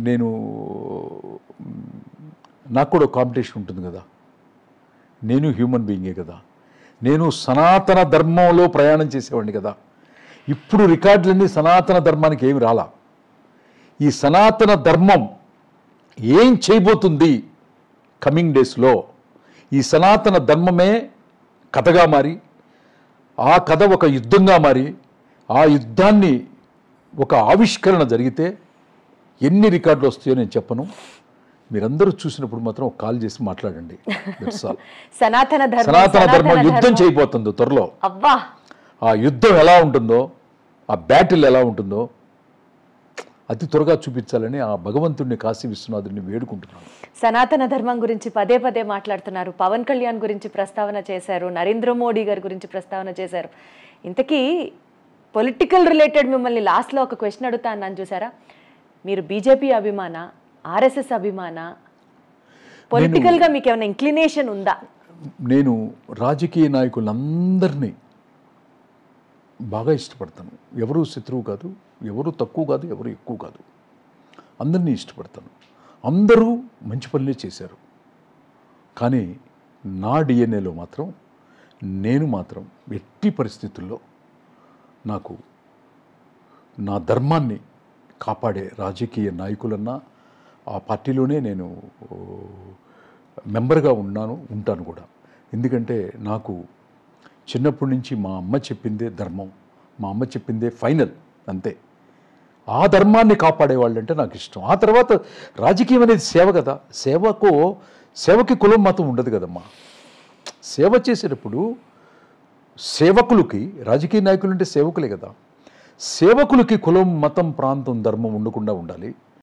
నేను నాకు కూడా కాంపిటీషన్ ఉంటుంది కదా, నేను హ్యూమన్ బీయింగే కదా, నేను సనాతన ధర్మంలో ప్రయాణం చేసేవాడిని కదా. ఇప్పుడు రికార్డులన్నీ సనాతన ధర్మానికి ఏమి రాలా. ఈ సనాతన ధర్మం ఏం చేయబోతుంది కమింగ్ డేస్లో, ఈ సనాతన ధర్మమే కథగా మారి, ఆ కథ ఒక యుద్ధంగా మారి, ఆ యుద్ధాన్ని ఒక ఆవిష్కరణ జరిగితే ఎన్ని రికార్డులు వస్తాయో నేను చెప్పను. మీరందరూ చూసినప్పుడు మాత్రం ఒక కాల్ చేసి మాట్లాడండి. సనాతన ధర్మం యుద్ధం చేయబోతుందో త్వరలో. అబ్బా, ఆ యుద్ధం ఎలా ఉంటుందో, ఆ బ్యాటిల్ ఎలా ఉంటుందో అతి త్వరగా చూపించాలని ఆ భగవంతుడిని, కాశీ విశ్వనాథుడిని వేడుకుంటున్నాను. సనాతన ధర్మం గురించి పదే పదే మాట్లాడుతున్నారు. పవన్ కళ్యాణ్ గురించి ప్రస్తావన చేశారు, నరేంద్ర మోడీ గారి గురించి ప్రస్తావన చేశారు. ఇంతకీ పొలిటికల్ రిలేటెడ్ మిమ్మల్ని లాస్ట్లో ఒక క్వశ్చన్ అడుగుతా అన్నాను, చూసారా? మీరు బీజేపీ అభిమాన, ఆర్ఎస్ఎస్ అభిమాన, పొలిటికల్గా మీకు ఏమైనా ఇంక్లినేషన్ ఉందా? నేను రాజకీయ నాయకులందరినీ బాగా ఇష్టపడతాను. ఎవరు శత్రువు కాదు, ఎవరు తక్కువ కాదు, ఎవరు ఎక్కువ కాదు, అందరినీ ఇష్టపడతాను. అందరూ మంచి పనులే చేశారు. కానీ నా డిఎన్ఏలో మాత్రం నేను మాత్రం ఎట్టి పరిస్థితుల్లో నాకు నా ధర్మాన్ని కాపాడే రాజకీయ నాయకులన్నా ఆ పార్టీలోనే నేను మెంబర్గా ఉంటాను కూడా. ఎందుకంటే నాకు చిన్నప్పటి నుంచి మా అమ్మ చెప్పిందే ధర్మం, మా అమ్మ చెప్పిందే ఫైనల్, అంతే. ఆ ధర్మాన్ని కాపాడేవాళ్ళు అంటే నాకు ఇష్టం. ఆ తర్వాత రాజకీయం అనేది సేవ కదా, సేవకి కులం మతం ఉండదు కదమ్మా. సేవ చేసేటప్పుడు సేవకులకి, రాజకీయ నాయకులు అంటే సేవకులే కదా, సేవకులకి కులం మతం ప్రాంతం ధర్మం ఉండకుండా ఉండాలి.